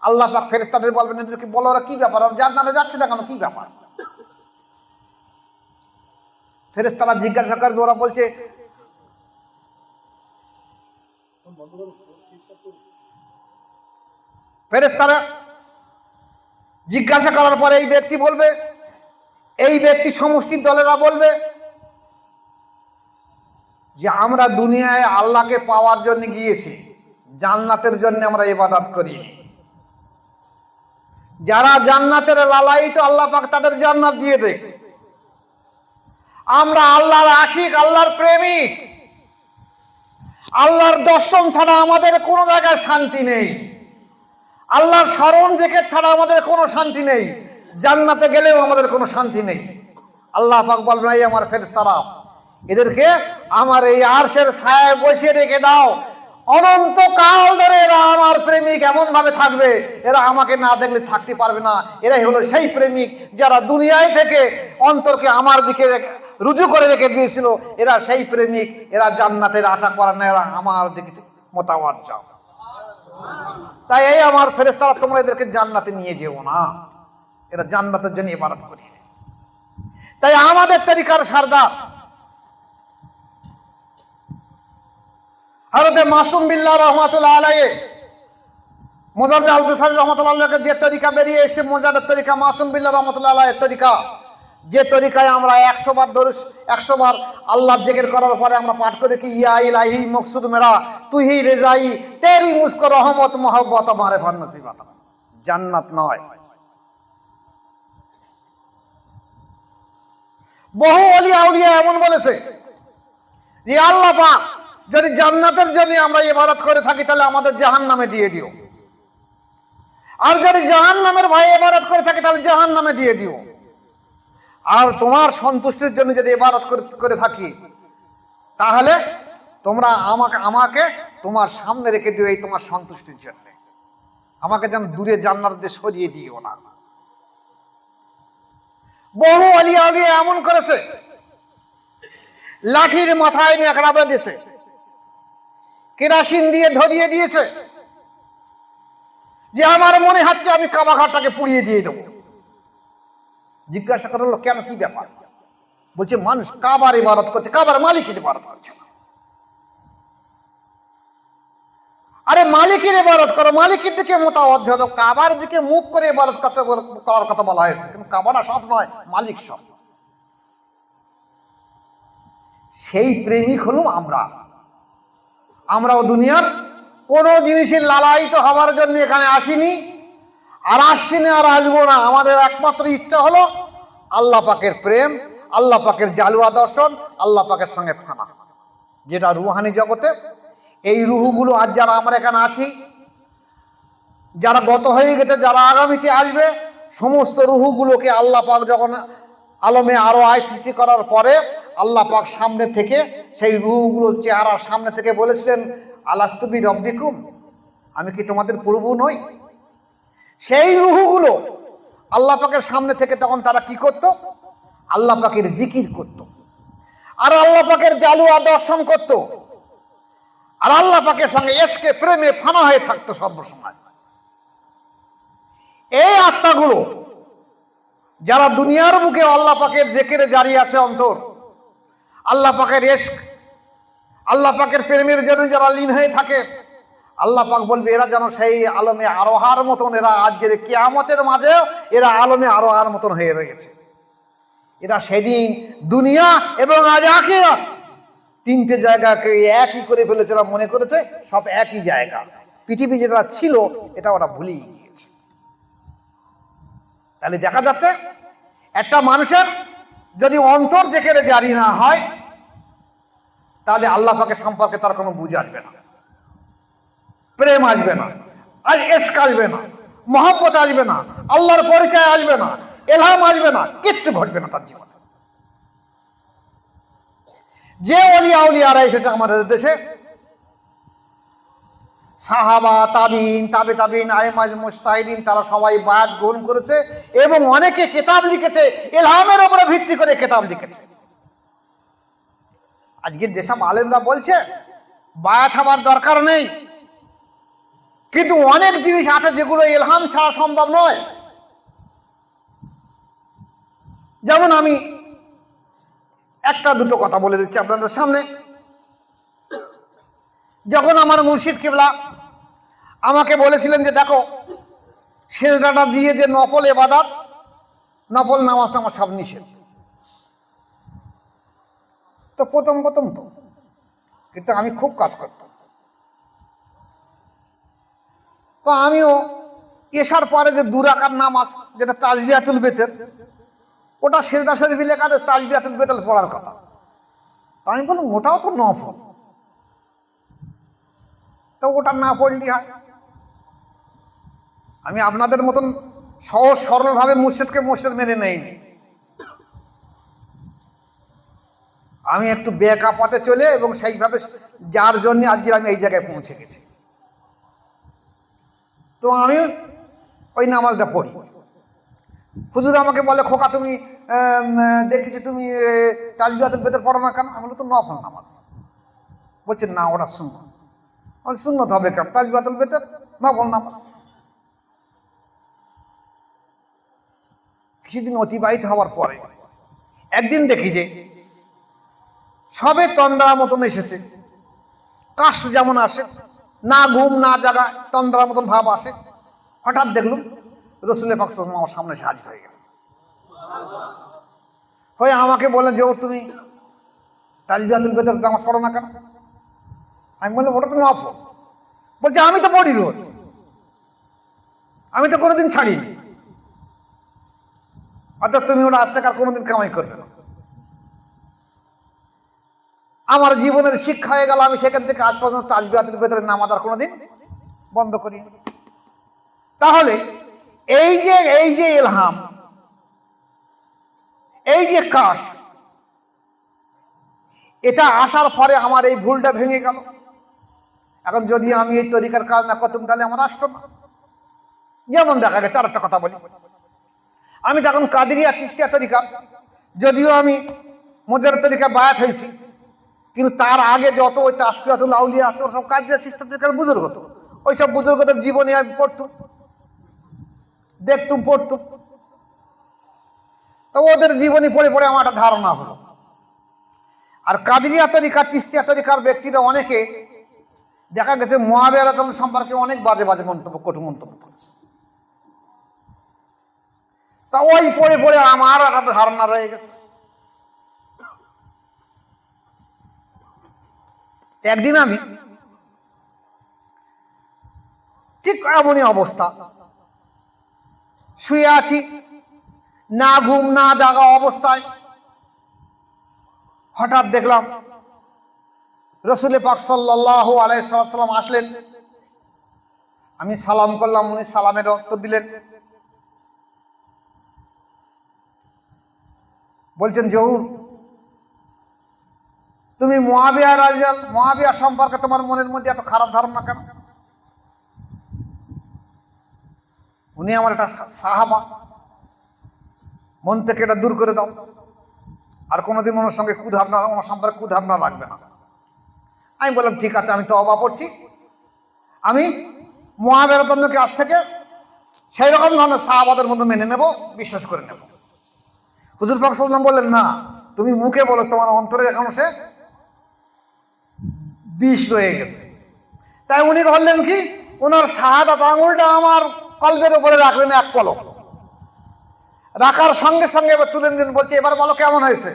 S1: আল্লাহ পাক ফেরেশতাদের বলবেন এদেরকে বলো ওরা কি ব্যাপার, জান্নাতে যাচ্ছে না কেন, কি ব্যাপার? ফেরেশতারা জিজ্ঞাসা করে, ওরা বলছে ফেরেশতারা জিজ্ঞাসা করার পরে এই ব্যক্তি বলবে, এই ব্যক্তি সমষ্টির দলেরা বলবে যে আমরা দুনিয়ায় আল্লাহকে পাওয়ার জন্য গিয়েছি, জান্নাতের জন্য আমরা ইবাদত করিনি। যারা জান্নাতের লালায়িত আল্লাহ পাক তাদের জান্নাত দিয়ে দেয়। আমরা আল্লাহর আশিক, আল্লাহর প্রেমিক, আল্লাহর দর্শন ছাড়া আমাদের কোনো জায়গায় শান্তি নেই, আল্লাহর স্মরণ জিকির ছাড়া আমাদের কোনো শান্তি নেই, জান্নাতে গেলেও আমাদের কোনো শান্তি নেই। আল্লাহ পাক বলবেন, এই আমার ফেরেশতারা, এদেরকে আমার এই আরশের ছায়ায় বসিয়ে রেখে দাও, অনন্তকাল ধরে এরা আমার প্রেমিক এমন ভাবে থাকবে, এরা আমাকে না দেখলে থাকতে পারবে না। এরাই হলো সেই প্রেমিক যারা দুনিয়ায় থেকে অন্তরকে আমার দিকে রুজু করে রেখে দিয়েছিল। এরা সেই প্রেমিক, এরা জান্নাতের আশা করে না, এরা আমার দিকে মোতাওয়াজ্জা। তাই এই আমার ফেরেশতারা, তোমরা এদেরকে জান্নাতে নিয়ে যেও না, এরা জান্নাতের জন্য ইবাদত করে। তাই আমাদের তরিকার সরদার হযরত মাসুম বিল্লাহ রহমাতুল্লাহ আলাইহি, মুজাদ্দিদ আল বিসারি রহমাতুল্লাহ আলাইহি যে তরিকা বেরিয়ে এসে, মুজাদ্দিদ তরিকা মাসুম বিল্লাহ রহমাতুল্লাহ আলাইহির তরিকা, যে তরিকায় আমরা 100 বার দরুদ, 100 বার আল্লাহ জিকির করার পরে আমরা পাঠ করি কি, ইয়া ইলাহি মকসুদ মেরা তুহি রেজাই তেরি মুস্কো রহমত মোহব্বত মারেফত নসিবত। জান্নাত নয়। বহু ওলিয়া আউলিয়া এমন বলেছে যে আল্লাহ পাক যদি জান্নাতের জন্য আমরা ইবাদত করে থাকি তাহলে আমাদের জাহান্নামে দিয়ে দিও, আর যদি জাহান্নামের ভয়ে ইবাদত করে থাকি তাহলে জাহান্নামে দিয়ে দিও, আর তোমার সন্তুষ্টির জন্য যদি ইবাদত করে থাকি তাহলে তোমরা আমাকে তোমার সামনে রেখে দিও, এই তোমার সন্তুষ্টির জন্য, আমাকে যেন দূরে জান্নাত দিয়ে সরিয়ে দিও না। বহু ওলিয়া আউলিয়া এমন করেছে, লাঠির মাথায় ন্যাকড়া বেঁধেছে, কেরাসিন দিয়ে ধরিয়ে দিয়েছে, যে আমার মনে হচ্ছে আমি কাবা ঘরটাকে পুড়িয়ে দিয়ে দেবো। জিজ্ঞাসা করলো, কেন, কি ব্যাপার? বলছে মানুষ কাবার ইবাদত করছে, কাবার মালিকের ইবাদত করছে। আরে মালিকের ইবাদত করো, মালিকের দিকে মোতাওয়াজ্জহ দাও, কাবার দিকে মুখ করে ইবাদত করার কথা বলা হয়েছে, কিন্তু কাবাটা সব নয়, মালিক সব। সেই প্রেমিক হলো আমরাও দুনিয়ার কোনো জিনিসের লালায়িত হওয়ার জন্য এখানে আসিনি, আর আসছি না, আর আসবো না। আমাদের একমাত্র ইচ্ছা হলো আল্লাহ পাকের প্রেম, আল্লাহ পাকের জালুয়া দর্শন, আল্লাহ পাকের সঙ্গে ফানা, যেটা রুহানি জগতে। এই রুহুগুলো আজ যারা আমরা এখানে আছি, যারা গত হয়ে গেছে, যারা আগামীতে আসবে, সমস্ত রুহুগুলোকে আল্লাহ পাক যখন আলমে আরো আয় সৃষ্টি করার পরে আল্লাহ পাক সামনে থেকে সেই রুহুগুলোর চেহারার সামনে থেকে বলেছিলেন, আলাস্তু বি রব্বিকুম, আমি কি তোমাদের প্রভু নই? সেই রুহুগুলো আল্লাহ পাকের সামনে থেকে তখন তারা কি করত? আল্লাহ পাকের জিকির করত, আর আল্লাহ পাকের জালুয়া দর্শন করত, আর আল্লাহ পাকের সঙ্গে এসকে প্রেমে ফানা হয়ে থাকতো সর্বসময়। এই আত্মাগুলো যারা দুনিয়ার বুকে আল্লাহ পাকের জিকিরে জারি আছে অন্তর, আল্লাহ পাকের ইশক, আল্লাহ পাকের প্রেমের জন্য যারা লীন হয়ে থাকে, আল্লাহ পাক বলবে এরা যেন সেই আলমে আরোহার মতন, এরা আজকের কিয়ামতের মাঝে এরা আলমে আরোহার মতন হয়ে রয়েছে। এরা সেদিন দুনিয়া এবং আজ আখিরাত তিনটে জায়গাকে একই করে ফেলেছিল, মনে করেছে সব একই জায়গা। পৃথিবী যেটা ছিল এটা ওরা ভুলেই গিয়েছে। তাহলে দেখা যাচ্ছে একটা মানুষের যদি অন্তর জিকিরে জারি না হয় তাহলে আল্লাহ পাকের সম্পর্কে তার কোনো বুঝ আসবে না, প্রেম আসবে না, আর ইশক আসবে না, মহব্বত আসবে না, আল্লাহর পরিচয় আসবে না, ইলহাম আসবে না, কিচ্ছু ঘটবে না তার জীবনে। যে ওলিয়া উলিয়ারা এসেছে আমাদের দেশে, সাহাবা, তাবিন, তাবে তাবিন, আইমাজ, মুজতাহিদিন, তারা সবাই বায়াত গ্রহণ করেছে এবং অনেকে কিতাব লিখেছে, ইলহামের উপরে ভিত্তি করে কিতাব লিখেছে। আজকে যেসব আলেমরা বলছে বায়াত হওয়ার দরকার নেই, কিন্তু অনেক জিনিস আছে যেগুলো ইলহাম ছাড়া সম্ভব নয়। যেমন আমি একটা দুটো কথা বলে দিচ্ছি আপনাদের সামনে। যখন আমার মুর্শিদ কিবলা আমাকে বলেছিলেন যে দেখো সেজদাটা দিয়ে যে নফল ইবাদত, নফল নামাজটা আমার সব নিষেধ, তো প্রথম তো কিন্তু আমি খুব কাজ করতাম। তো আমিও এসার পরে যে 2 রাকাত নামাজ যেটা তাসবিহাতুল বেতের, ওটা সেজদা শরীফে লেখা আছে তাসবিহাতুল বেতের পড়ার কথা। তো আমি বললাম ওটাও তো নফল, তো ওটা না পড়লি হয়। আমি আপনাদের মতন সহজ সরলভাবে মুর্শিদকে মুর্শিদ মেনে নেইনি। আমি একটু বেকা পথে চলে এবং সেইভাবে যার জন্য আজকে আমি এই জায়গায় পৌঁছে গেছি। তো আমি ওই নামাজটা পড়ি। হুজুর আমাকে বলে খোকা তুমি দেখেছি তুমি তাসবিহাতুল বেতের পড়ো না কেন? আমি বলি তো নফল নামাজ। বলছে না ওটা সুন্নাত। আমি সুন্নাত হবে কেন? তাসবিহাতুল বেতের নফল নামাজ। কিছুদিন অতিবাহিত হওয়ার পরে একদিন দেখি যে সবে তন্দ্রা মতন এসেছে, কাশ যেমন আসে, না ঘুম না জাগা, তন্দ্রার মতন ভাব আসে। হঠাৎ দেখলুম রসুল পাক সাল্লাল্লাহু আলাইহি ওয়াসাল্লাম আমার সামনে এসে হাজির হয়ে গেল, হয়ে আমাকে বললেন যে ও তুমি তাসবিহাতুল বেতের নামাজ পড়ো না কেন? আমি বললাম ওটা তো নফল। বলছে আমি তো পড়ি রোজ, আমি তো কোনোদিন ছাড়িনি, অর্থাৎ তুমি ওটা আজ থেকে আর কোনোদিন কামাই করবে না। আমার জীবনের শিক্ষা হয়ে গেল, আমি সেখান থেকে আজ পর্যন্ত তাসবিহাতুল বেতের নামাজ আর কোনোদিন বন্ধ করি। তাহলে এই যে ইলহাম, এই যে কাশ, এটা আসার পরে আমার এই ভুলটা ভেঙে গেল। এখন যদি আমি এই তরিকার কাজ না করতাম তাহলে আমার আসতো না। যেমন দেখা গেছে, আর একটা কথা বলি, আমি তখন কাদেরিয়া চিশতিয়া তরিকা, যদিও আমি মুজাহিদ তরিকা বায়াত হয়েছি, কিন্তু তার আগে যত ওই তাসকিয়াতুল আউলিয়া আছে ওর সব কাদেরিয়া চিশতিয়া তরিকার বুজুর্গ হতো, ওই সব বুজুর্গদের জীবনে আমি পড়তুম, দেখতুম, পড়তুম। তো ওদের জীবনী পড়ে পড়ে আমার একটা ধারণা হলো। আর কাদেরিয়া তরিকা চিশতিয়া তরিকার ব্যক্তিরা অনেকে দেখা গেছে মুআবিয়া রাদিয়াল্লাহু আনহু সম্পর্কে অনেক বাজে বাজে মন্তব্য, কটু মন্তব্য করেছে। তা ওই পড়ে পড়ে আমার একটা ধারণা রয়ে গেছে। একদিন আমি ঠিক এমনই অবস্থা, শুয়ে আছি, না ঘুম না জাগা অবস্থায় হঠাৎ দেখলাম রসুল পাক সাল্লাল্লাহু আলাইহি ওয়াসাল্লাম আসলেন। আমি সালাম করলাম, উনি সালামের উত্তর দিলেন। বলছেন জহুর, তুমি মুআবিয়া সম্পর্কে তোমার মনের মধ্যে এত খারাপ ধারণা কেন? উনি আমার একটা সাহাবা, মন থেকে এটা দূর করে দাও, আর কোনোদিন ওনার সঙ্গে কুধারণা, ওনার সম্পর্কে কুধারণা রাখবে না। আমি বললাম ঠিক আছে, আমি তওবা করছি, আমি মুআবিয়া রাদিয়াল্লাহু আনহুকে আজ থেকে সেই রকম ধরনের সাহাবাদের মধ্যে মেনে নেব, বিশ্বাস করে নেব। হুজুর পাক সাল্লাল্লাহু আলাইহি ওয়াসাল্লাম বললেন না, তুমি মুখে বলো, তোমার অন্তরে এখনো সে বিষ রয়ে গেছে। তাই উনি বললেন কি, ওনার শাহাদাত আঙুলটা আমার কলবের উপরে রাখলেন এক পলক, রাখার সঙ্গে সঙ্গে এবার তুলে নিলেন, বলছে এবার বলো কেমন হয়েছে?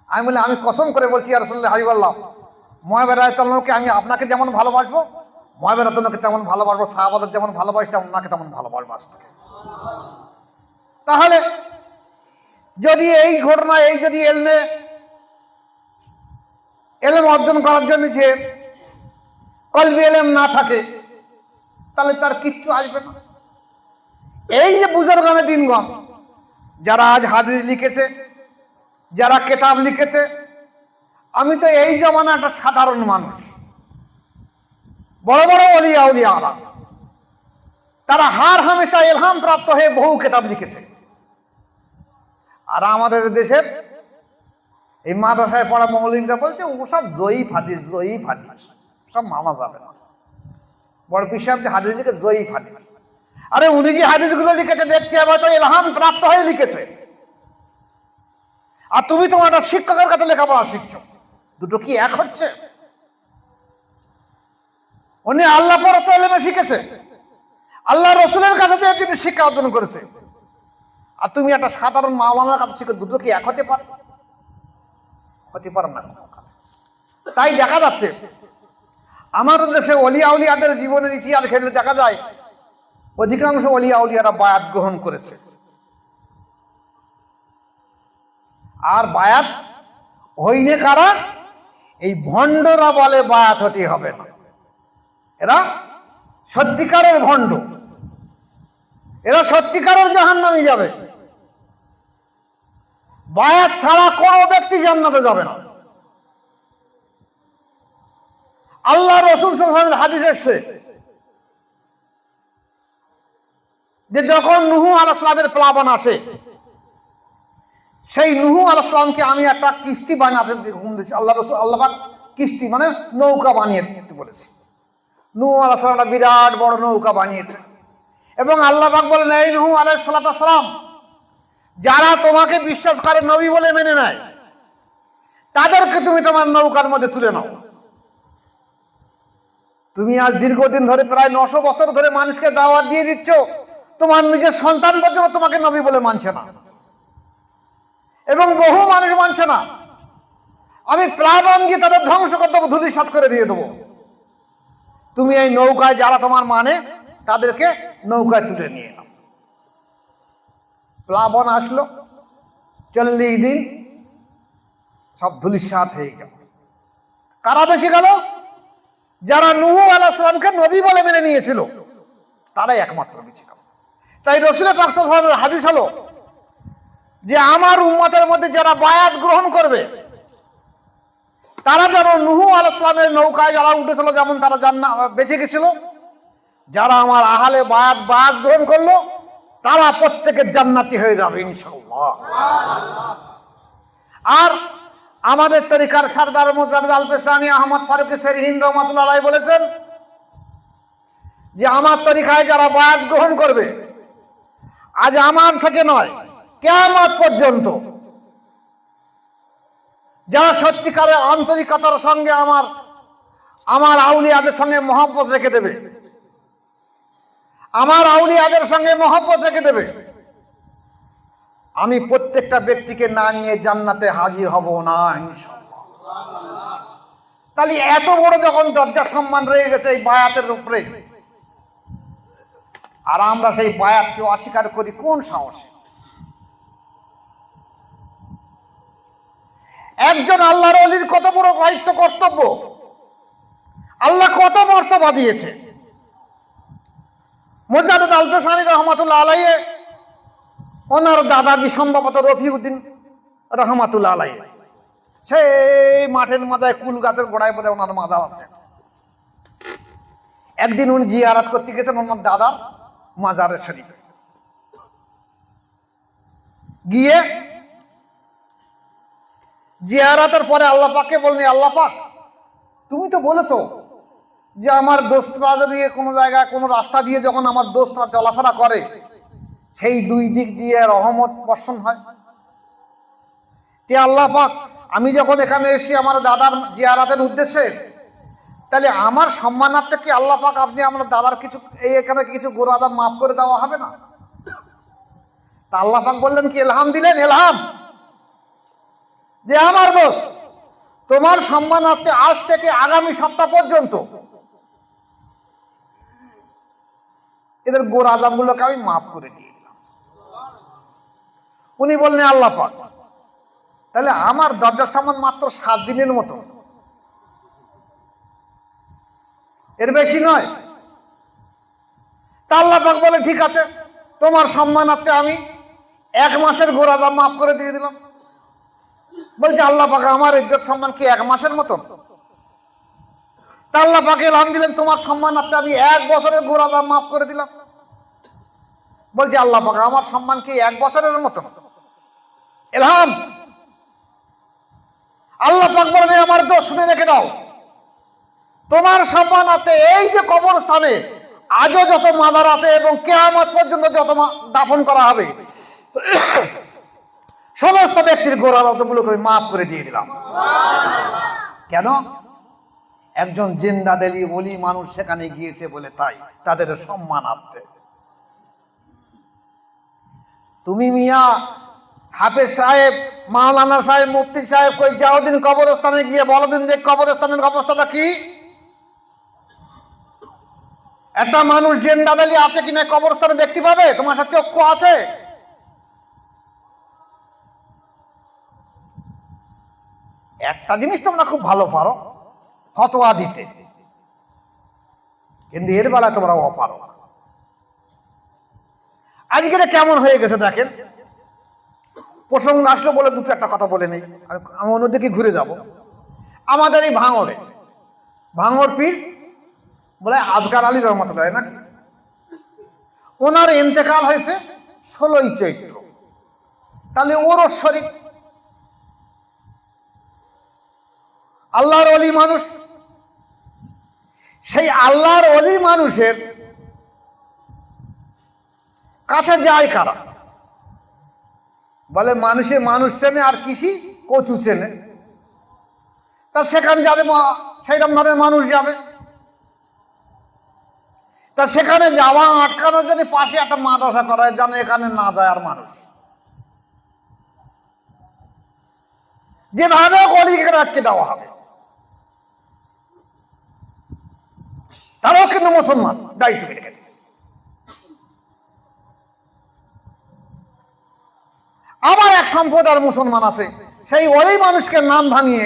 S1: আমি বলি আমি কসম করে বলছি ইয়া রাসূলুল্লাহ হাবিবাল্লাহ, মুআবিয়া রাদিয়াল্লাহু আনহুকে আমি আপনাকে যেমন ভালোবাসবো, মুআবিয়া রাদিয়াল্লাহু আনহুকে তেমন ভালোবাসবো, সাহাবাদের যেমন ভালোবাসতাম ওনাকে তেমন ভালোবাসবো আজ থেকে। তাহলে যদি এই ঘটনা, এই যদি এলেম অর্জন করার জন্য যে কলবে এলেম না থাকে, তাহলে তার কিচ্ছু আসবে না। এই যে বুজুর্গানে দিনগণ যারা আজ হাদিস লিখেছে, যারা কেতাব লিখেছে, আমি তো এই জমানা একটা সাধারণ মানুষ, বড় বড় ওলিয়া উলিয়ারা তারা হার হামেশা ইলহাম প্রাপ্ত হয়ে বহু কেতাব লিখেছে। আর আমাদের দেশের এই মাদ্রাসায় পড়া মৌলভীরা বলছে ও সব জয়ীফ হাদিস, জয়ীফ হাদিস, সব মানা যাবে না। বড় পীর সাহেব যে হাদিস লিখে জয়ীফ হাদিস, আরে উনি যে হাদিসগুলো লিখেছে দেখতে হবে তো ইলহাম প্রাপ্ত হয়ে লিখেছে। আর তুমি তোমার একটা শিক্ষকের কাছে লেখাপড়া শিখছো, দুটো কি এক হচ্ছে? উনি আল্লাহ পরে তো এলেমে শিখেছে, আল্লাহ রসুলের কাছে তিনি শিক্ষা অর্জন করেছে, আর তুমি একটা সাধারণ মাওলানার কাছে শিখে, দুটো কি এক হতে পারে? হতে পারে না। তাই দেখা যাচ্ছে আমাদের দেশে অলিয়া উলিয়াদের জীবনের ইতিহাস ঘেটলে দেখা যায় অধিকাংশ অলিয়া উলিয়ারা বায়াত গ্রহণ করেছে। আর বায়াত হইনে কারা? এই ভণ্ডরা বলে বায়াত হতে হবে না, এরা সত্যিকারের ভণ্ড, এরা সত্যিকারের জাহান্নামে যাবে। বায়াত ছাড়া কোনো ব্যক্তি জান্নাতে যাবে না। আল্লাহ রসুল সাল্লাল্লাহু আলাইহি ওয়াসাল্লামের হাদিস এসেছে যে যখন নূহ আলাইহিস সালামের প্লাবন আসে, সেই নূহ আলাইহিস সালামকে আমি একটা কিস্তি বানাতে হুকুম দিয়েছি। আল্লাহ রসুল আল্লাহ পাক কিস্তি মানে নৌকা বানিয়ে দিতে বলেছে। নূহ আলাইহিস সালাম একটা বিরাট বড় নৌকা বানিয়েছে এবং আল্লাহ পাক বলেন, এই নূহ আলাইহিস সালাম, যারা তোমাকে বিশ্বাস করে, নবী বলে মেনে নেয়, তাদেরকে তুমি তোমার নৌকার মধ্যে তুলে নাও। তুমি আজ দীর্ঘদিন ধরে প্রায় 900 বছর ধরে মানুষকে দাওয়াত দিয়ে দিচ্ছ, তোমার নিজের সন্তান পর্যন্ত তোমাকে নবী বলে মানছে না এবং বহু মানুষ মানছে না। আমি প্লাবন দিয়ে তাদের ধ্বংস করে দেবো, ধূলিসাৎ করে দিয়ে দেবো। তুমি এই নৌকায় যারা তোমার মানে তাদেরকে নৌকায় তুলে নিয়ে নাও। প্লাবন আসলো, 40 দিন সব ধূলিসাৎ হয়ে গেল। কারা বেঁচে গেল? যারা নূহ আলাইহিস সালামকে নবী বলে মেনে নিয়েছিল, তারাই একমাত্র বেঁচে গেল। তাই রাসূল পাক সাল্লাল্লাহু আলাইহি ওয়াসাল্লামের হাদিস হলো যে আমার উম্মতের মধ্যে যারা বায়াত গ্রহণ করবে, তারা যেন নূহ আলাইহিস সালামের নৌকায় যারা উঠেছিল যেমন তারা বেঁচে গেছিল, যারা আমার আহলে বায়াত গ্রহণ করলো তারা প্রত্যেকের জান্নাতি হয়ে যাবে ইনশাআল্লাহ। আর আমাদের তরিকার সরদার মুজাদ্দিদ আল পেশানি আহমদ ফারুকী সেরহিন রাহমাতুল্লাহ আলাইহি বলেছেন যে আমার তরিকায় যারা বায়াত গ্রহণ করবে, আজ আমার থেকে নয়, কিয়ামত পর্যন্ত যারা সত্যিকারের আন্তরিকতার সঙ্গে আমার আউলিয়াদের সঙ্গে মহব্বত রেখে দেবে, আমার আউলিয়াদের সঙ্গে মহব্বত রেখে দেবে, আমি প্রত্যেকটা ব্যক্তিকে না নিয়ে জান্নাতে হাজির হব না ইনশাআল্লাহ। তাহলে এত বড় যখন দরজা সম্মান রয়ে গেছে এই বায়াতের উপরে, আর আমরা সেই বায়াতকে অস্বীকার করি কোন সাহসে? একজন আল্লাহর ওলির কত বড় দায়িত্ব, কর্তব্য, আল্লাহ কত মর্তবা দিয়েছে। মুজাদ্দিদ আল পেশানি রাহমাতুল্লাহ আলাইহি, ওনার দাদাজি সম্ভবত রফিউদ্দিন রাহমাতুল্লাহ আলাইহি, সেই মাঠের মাথায় কুল গাছের গোড়ায় বোধহয় ওনার মাজার আছে। একদিন উনি জিয়ারত করতে গেছেন ওনার দাদার মাজারের শরীফে। গিয়ে জিয়ারতের পরে আল্লাহ পাককে বললেন, আল্লাহ পাক, তুমি তো বলেছো যে আমার দোস্তরা যদি কোনো জায়গায় কোনো রাস্তা দিয়ে যখন আমার দোস্তরা চলাফেরা করে সেই দুই দিক দিয়ে রহমত বর্ষণ হয়। তে আল্লাহ পাক, আমি যখন এখানে এসে আমার দাদার জিয়ারতের উদ্দেশ্যে, তাহলে আমার সম্মানার্থে কি আল্লাহ পাক আপনি আমার দাদার কিছু এখানে কিছু গুনাহ মাফ করে দেওয়া হবে না? তা আল্লাহ পাক বললেন কি, ইলহাম দিলেন, ইলহাম যে আমার দোস্ত, তোমার সম্মানার্থে আজ থেকে আগামী সপ্তাহ পর্যন্ত এদের গুনাহ গুলোকে আমি মাফ করে দিয়ে দিলাম। উনি বললেন, আল্লাহ পাক, তাহলে আমার দরজার সম্মান মাত্র 7 দিনের মতো, এর বেশি নয়। তা আল্লাহ পাক বলে, ঠিক আছে, তোমার সম্মানার্থে আমি 1 মাসের গুনাহ মাফ করে দিয়ে দিলাম। বলছে, আল্লাহ পাক, আমার ইজ্জত সম্মান কি 1 মাসের মতো? তা আল্লাহ পাক ইলহাম দিলেন, তোমার সম্মানার্থে আমি 1 বছরের গুনাহ মাফ করে দিলাম। বলছে, আল্লাহ পাক, আমার সম্মান কি 1 বছরের মতো? ইলহাম। আল্লাহ পাক বলেন, আমার দোষ শুনে রেখে দাও, তোমার সম্মানার্থে এই যে কবরস্থানে আজও যত মাজার আছে এবং কিয়ামত পর্যন্ত যত দাফন করা হবে, সমস্ত ব্যক্তির গোড়ালতগুলোকে আমি মাফ করে দিয়ে দিলাম। কেন? একজন জিন্দাদেলি ওলি মানুষ সেখানে গিয়েছে বলে তাই তাদের সম্মানার্থে। তুমি মিয়া হাফেজ সাহেব, মাওলানা সাহেব, মুফতি সাহেব কই যাও দিন কবরস্থানে গিয়ে বলো দিন যে কবরস্থানের অবস্থাটা কি। একটা মানুষ জিন্দাদেলি আছে কিনা কবরস্থানে দেখতে পাবে? তোমার সাথে চক্ষু আছে? একটা জিনিস তোমরা খুব ভালো পারো, ফতোয়া দিতে, কিন্তু এর বেলায় তোমরা অপারো। আজকে কেমন হয়ে গেছে দেখেন। প্রসঙ্গ আসলো বলে দুটো একটা কথা বলে নেই, আমি অন্যদিকে ঘুরে যাব। আমাদের এই ভাঙড় পীর বলে আজগার আলী রহমতুল্লাহ নাকি, ওনার ইন্তেকাল হয়েছে 16ই চৈত্র। তাহলে ওরও শরীর, আল্লাহর ওলি মানুষ, সেই আল্লাহর ওলি মানুষের কাছে যায় কারা? বলে মানুষে মানুষ চেনে আর কৃষি কচু চেনে। তা সেখানে যাবে সেইরকম ধরনের মানুষ যাবে। তা সেখানে যাওয়া আটকানোর জন্য পাশে একটা মাদ্রাসা করা হয় যেন এখানে না যায় আর মানুষ। যেভাবে অলিকে আটকে দেওয়া হবে। তারাও কিন্তু মুসলমান, দায়িত্ব পেয়ে গেছে। আবার এক সম্প্রদায়ের মুসলমান আছে, সেই ওই মানুষকে নাম ভাঙিয়ে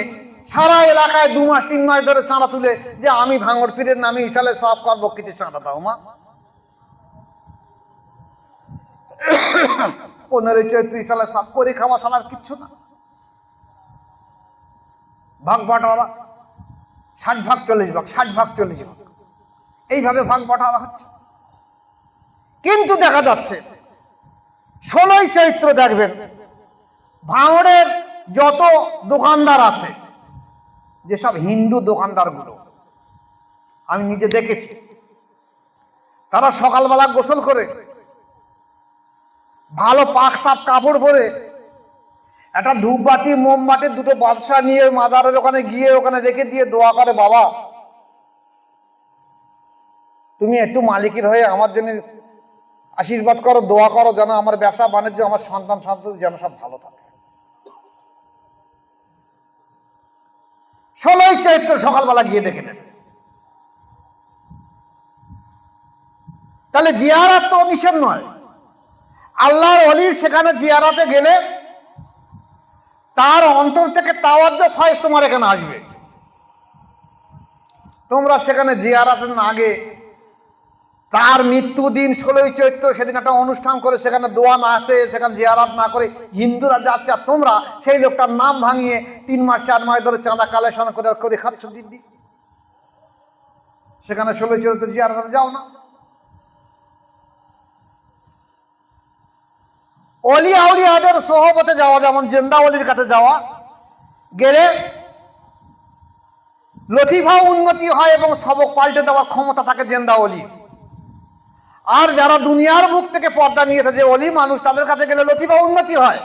S1: সারা এলাকায় 2 মাস 3 মাস ধরে চাঁদা তুলে যে আমি ভাঙড় পীরের নামে ইসালে সব করবো, কিছু চাঁদা দাও মা। 15ই চৈত্র ইসালে সব করে খাওয়া ছাড়া কিচ্ছু না। ভাগ বাটোয়ারা 60 ভাগ 40 ভাগ, 60 ভাগ 40 ভাগ, এইভাবে ভাগ বাটোয়ারা হচ্ছে। কিন্তু দেখা যাচ্ছে 16ই চৈত্র দেখবেন ভাঙড়ের যত দোকানদার আছে, যেসব হিন্দু দোকানদার গুলো আমি নিজে দেখেছি, তারা সকালবেলা গোসল করে ভালো পাক সাপ কাপড় পরে একটা ধূপবাতি মোমবাতি 2টো বাদশা নিয়ে মাজারের ওখানে গিয়ে ওখানে রেখে দিয়ে দোয়া করে, বাবা তুমি একটু মালিকের হয়ে আমার জন্য আশীর্বাদ করো, দোয়া করো যেন আমার ব্যবসা বাণিজ্য, আমার সন্তান সন্ততি যেন সব ভালো থাকে। 16ই চৈত্র সকালবেলা গিয়ে দেখে নেন। তাহলে জিয়ারাত তো নিষেধ নয়। আল্লাহর ওলির সেখানে জিয়ারাতে গেলে তার অন্তর থেকে তাওয়াজ্জুহ ফয়েজ তোমার এখানে আসবে। তোমরা সেখানে জিয়ারাতের আগে তার মৃত্যুদিন 16ই চৈত্র সেদিন একটা অনুষ্ঠান করে সেখানে দোয়া না আছে, সেখানে জিয়ারাত না করে হিন্দুরা যাচ্ছে, আর তোমরা সেই লোকটার নাম ভাঙিয়ে 3 মাস 4 মাস ধরে চাঁদা কালেকশন করে খাচ্ছ দিদি। সেখানে 16ই চৈত্র জিয়ারাতে যাও না। অলি আউলিয়াদের সোহবতে যাওয়া, যেমন জিন্দা অলির কাছে যাওয়া গেলে লতিফা উন্নতি হয় এবং সবক পাল্টে দেওয়ার ক্ষমতা থাকে জিন্দা অলি। আর যারা দুনিয়ার মুখ থেকে পর্দা নিয়েছে যে অলি মানুষ, তাদের কাছে গেলে লতিফা উন্নতি হয়,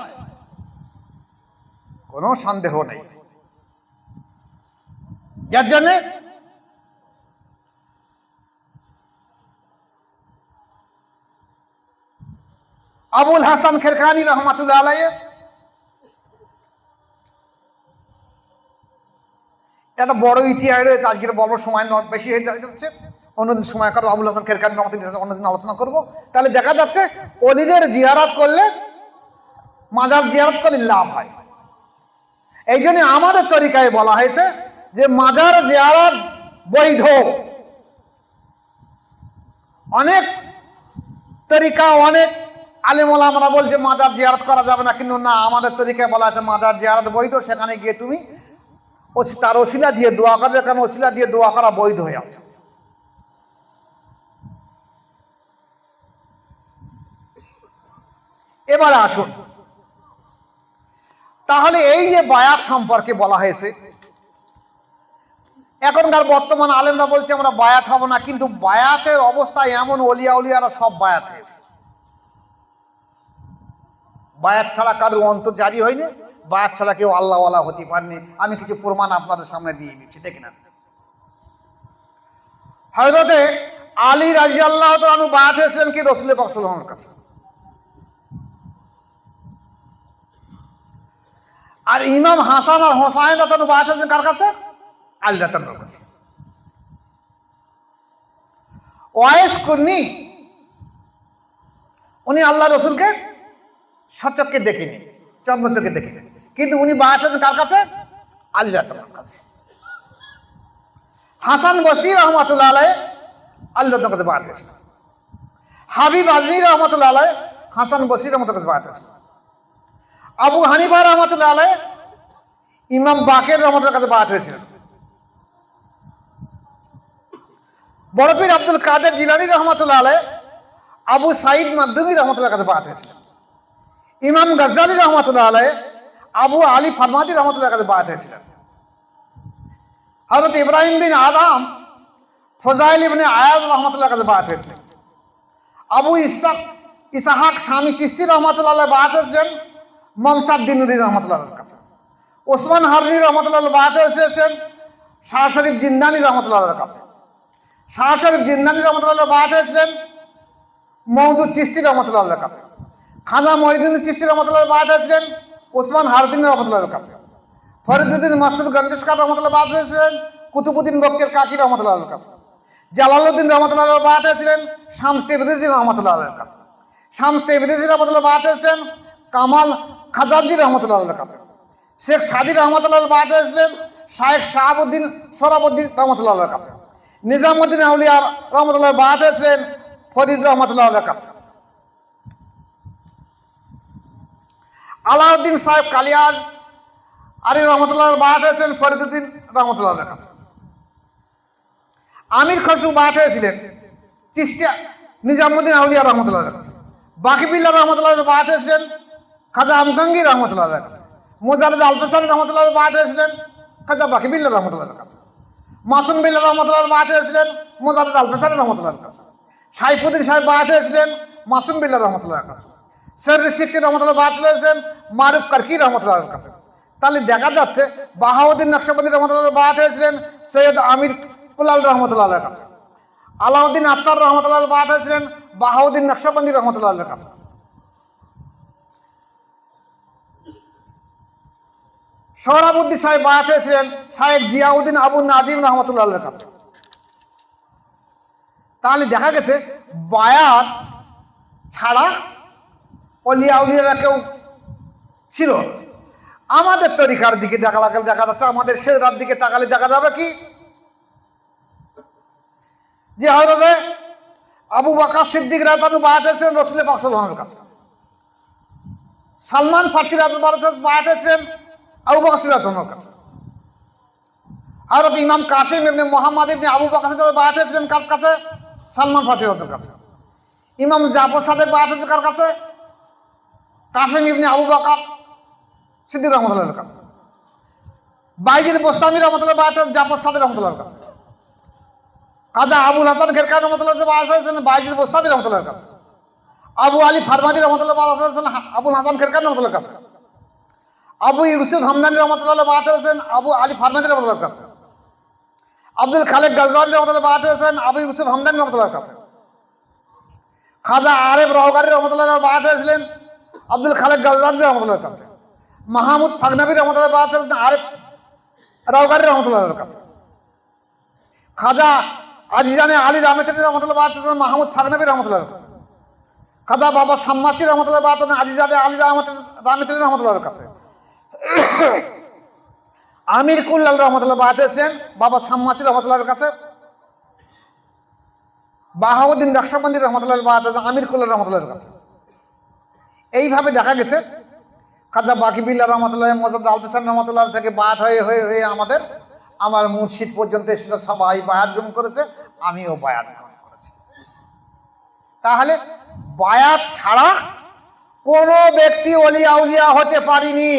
S1: কোনো সন্দেহ নেই। যার জন্যে আবুল হাসান খেরখানি রহমাতুল্লাহ আলাইহি একটা বড় ইতিহাস রয়েছে। আজকের বড় সময় বেশি হয়ে যাচ্ছে, অন্যদিন সময় কারো আবুল হাসান খেরখানি রহমাতুল্লাহ অন্যদিন আলোচনা করব। তাহলে দেখা যাচ্ছে অলিদের জিয়ারত করলে, মাজার জিয়ারত করলে লাভ হয়। এই জন্য আমাদের তরিকায় বলা হয়েছে যে মাজার জিয়ারত বৈধ। অনেক তরিকা, অনেক আলেম ওলামারা বলছে মাজার জিয়ারত করা যাবে না, কিন্তু না, আমাদের তরিকায় বলা আছে মাজার জিয়ারত বৈধ। সেখানে গিয়ে তুমি তার ওসিলা দিয়ে দোয়া করবে, কারণ ওসিলা দিয়ে দোয়া করা বৈধ হয়ে আছে। এবারে আসুন, তাহলে এই যে বায়াত সম্পর্কে বলা হয়েছে, এখনকার বর্তমান আলেমরা বলছে আমরা বায়াত হব না, কিন্তু বায়াতের অবস্থা এমন, অলিয়া উলিয়ারা সব বায়াত হয়েছে। বায়াত ছাড়া কারোর অন্তর জারি হয়নি, বায়াত ছাড়া কেউ আল্লাহওয়ালা হতে পারেনি। আমি কিছু প্রমাণ আপনাদের সামনে দিয়ে দিচ্ছি, দেখে না। হযরতে আলী রাদিয়াল্লাহু তাআলা আনহু বায়াত হয়েছিলেন কি রাসূল পাক সাল্লাল্লাহু আলাইহি ওয়াসাল্লামের কাছে, আর ইমাম হাসান আর হোসাইন রাদিয়াল্লাহু বায়াত হয়েছেন কার কাছে? আলী রাদিয়াল্লাহু কাছে। ওয়াইস কুরনি উনি আল্লাহ রসুলকে সচক্ষে দেখিনি, চর্মচক্ষে দেখিনি, কিন্তু উনি বায়াত হয়েছেন কার কাছে? আলী রাদিয়াল্লাহু কাছে। হাসান বসরি রহমাতুল্লাহ আলাইহি আলী রাদিয়াল্লাহু কাছে বায়াত হয়েছিলেন। হাবিব আজমি রহমাতুল্লাহ আলাইহি হাসান বসরি রহমাতুল্লাহ কাছে বায়াত হয়েছিলেন। আবু হানিফা রহমাতুল্লাহ আলাইহি ইমাম বাকের রহমাতুল্লাহ কাছে বায়াত হয়েছিলেন। বড় পীর আব্দুল কাদের জিলানী রহমাতুল্লাহ আলাইহি আবু সাঈদ মাকদুমী রহমাতুল্লাহ কাছে বায়াত হয়েছিলেন। ইমাম গাজ্জালী রহমাতুল্লাহ আলাইহি আবু আলী ফারমাদি রহমাতুল্লাহ কাছে বায়াত হয়েছিলেন। হযরত ইব্রাহিম বিন আদম ফজাইল ইবনে আয়াজ রহমাতুল্লাহ কাছে বায়াত হয়েছিলেন। আবু ইসহাক শামী চিশতি রহমাতুল্লাহ আলাইহি বায়াত হয়েছিলেন মমসাদ্দিন নুরী রহমাতুল্লাহ কাছে। ওসমান হারনি রহমাতুল্লাহ বায়াত হয়েছিলেন শাহ শরীফ জিন্দানি রহমাতুল্লাহ কাছে। শাহ শরীফ জিন্দানি রহমাতুল্লাহ বায়াত হয়েছিলেন মওদুদ চিশতি রহমাতুল্লাহ কাছে। খাজা মঈনুদ্দিন চিশতি রহমাতুল্লাহ বায়াত হয়েছিলেন ওসমান হারদিন রহমাতুল্লাহ কাছে। ফরিদুদ্দিন মাসুদ গঙ্গেশকার রহমাতুল্লাহ বায়াত হয়েছিলেন কুতুবুদ্দিন বক্কের কাকি রহমাতুল্লাহ কাছে। জালালউদ্দিন রহমাতুল্লাহ বায়াত হয়েছিলেন শামস তেবরিজি রহমাতুল্লাহ কাছে। শামস তেবরিজি রহমাতুল্লাহ বায়াত হয়েছিলেন কামাল খাজানজি রহমাতুল্লাহ কাছে। শেখ সাদি রহমাতুল্লাহ বায়াত হয়েছিলেন শায়েখ শাহাবুদ্দিন সোহরাবুদ্দিন রহমাতুল্লাহ কাছে। নিজামুদ্দিন আউলিয়া রহমাতুল্লাহ বায়াত হয়েছিলেন ফরিদ রহমাতুল্লাহ কাছে। আলাউদ্দিন সাহেব কালিয়ার আলী রহমতুল্লাহ বায়াত হয়েছিলেন ফরিদুদ্দিন রহমতুল্লাহ কাছে। আমির খসরু বায়াত হয়েছিলেন চিশতিয়া নিজামুদ্দিন আউলিয়া রহমতুল্লাহ কাছে। বাকিবিল্লাহ রহমতুল্লাহ বায়াত হয়েছিলেন খাজা আমগঙ্গি রহমতুল্লাহ কাছে। মুজাহিদ আলফেসানি রহমতুল্লাহ বায়াত হয়েছিলেন খাজা বাকিবিল্লাহ রহমতুল্লাহ কাছে। মাসুম বিল্লাহ রহমতুল্লাহ বায়াত হয়েছিলেন মুজাহিদ আলফেসানি রহমতুল্লাহ কাছে। সাইফুদ্দিন সাহেব বায়াত হয়েছিলেন মাসুম বিল্লাহ রহমতুল্লাহ কাছে। সৈয়দ সিদ্দিকী রহমতুল্লাহ বায়াত হয়েছিলেন মারুফ কারকি রহমতুল্লাহ কাছে। তাহলে দেখা যাচ্ছে বাহাউদ্দিন নকশবন্দি রহমতুল্লাহ বায়াত হয়েছিলেন সৈয়দ আমির কুলাল রহমতুল্লাহ কাছে। আলাউদ্দিন আফতার রহমতুল্লাহ বায়াত হয়েছিলেন বাহাউদ্দিন নকশবন্দি রহমতুল্লাহ কাছে। সোহরাবুদ্দিন সাহেব বায়াত হয়েছিলেন শায়েখ জিয়াউদ্দিন আবু নাজিম রহমতুল্লাহ কাছে। তাহলে দেখা গেছে বায়াত ছাড়া অলিয়া উলিয়ারা কেউ ছিল। আমাদের তরিকার দিকে দেখা যাচ্ছে, আমাদের সেরার দিকে তাকালে দেখা যাবে কি যে হযরতে আবু বকর সিদ্দিক রাদিয়াল্লাহু বায়াত হয়েছিলেন রাসূল পাক সাল্লাল্লাহু আলাইহি ওয়াসাল্লামের কাছে। সালমান ফারসি রাদিয়াল্লাহু বায়াত হয়েছিলেন আবু বকর সিদ্দিকের কাছে। হযরত ইমাম কাসিম ইবনে মুহাম্মদ ইবনে আবু বকর সিদ্দিক বায়াত হয়েছিলেন কার কাছে? সালমান ফারসি রাদিয়াল্লাহু কাছে। ইমাম জাফর সাদেক বায়াত হয়েছিলেন কার কাছে? কাসিম ইবনে আবু বকর সিদ্দিক রহমতুল্লাহর কাছে। বাইজিদ বোস্তামি রহমতুল্লাহ বায়াত হয়েছিলেন জাফর সাদেক রহমতুল্লাহর কাছে। খাজা আবুল হাসান খেরকানি রহমতুল্লাহ বায়াত হয়েছিলেন বাইজিদ বোস্তামি রহমতুল্লাহর কাছে। আবু আলী ফারমাদি রহমতুল্লাহ বায়াত হয়েছিলেন আবুল হাসান খেরকানি রহমতুল্লাহর কাছে। আবু ইউসুফ হামদানি রহমতুল্লাহ বায়াত হয়েছেন আবু আলী ফারমাদি রহমতুল্লাহর কাছে। আব্দুল খালেক গাজওয়ানি রহমতুল্লাহ বায়াত হয়েছেন আবু ইউসুফ হামদানি রহমতুল্লাহর কাছে। খাজা আরেফ রওগারি রহমতুল্লাহ বায়াত হয়েছিলেন আব্দুল খালেক গাজওয়ানি রহমতুল্লাহর কাছে। মাহমুদ ফাগনাবি রহমতুল্লাহ বায়াত হয়েছিলেন আরেফ রওগারি রহমতুল্লাহর কাছে। খাজা আজিজানে আলী রাহমাতুল্লাহ রহমতুল্লাহ বায়াত হয়েছিলেন মাহমুদ ফাগনাবি রহমতুল্লাহর কাছে। খাজা বাবা সাম্মাসি রহমতুল্লাহ বায়াত হয়েছিলেন আজিজানে আলী রাহমাতুল্লাহ রহমতুল্লাহর কাছে। আমির কুল্লাল রহমতুল্লাহ বায়াত হয়েছিলেন বাবা সাম্মাসি রহমতুল্লাহর কাছে। বাহাউদ্দিন নকশবন্দি রহমতুল্লাহ বায়াত হয়েছিলেন আমির কুল্লাল রহমতুল্লাহর কাছে। এইভাবে দেখা গেছে খাজা বাকিবিল্লাহ রহমতুল্লাহ মুজাহিদ আলফেসানি রহমতুল্লাহ থেকে বায়াত হয়ে হয়ে হয়ে আমার মুর্শিদ পর্যন্ত এসে সবাই বায়াত গ্রহণ করেছে, আমিও বায়াত গ্রহণ করেছি। তাহলে বায়াত ছাড়া কোনো ব্যক্তি ওলিয়া উলিয়া হতে পারেনি,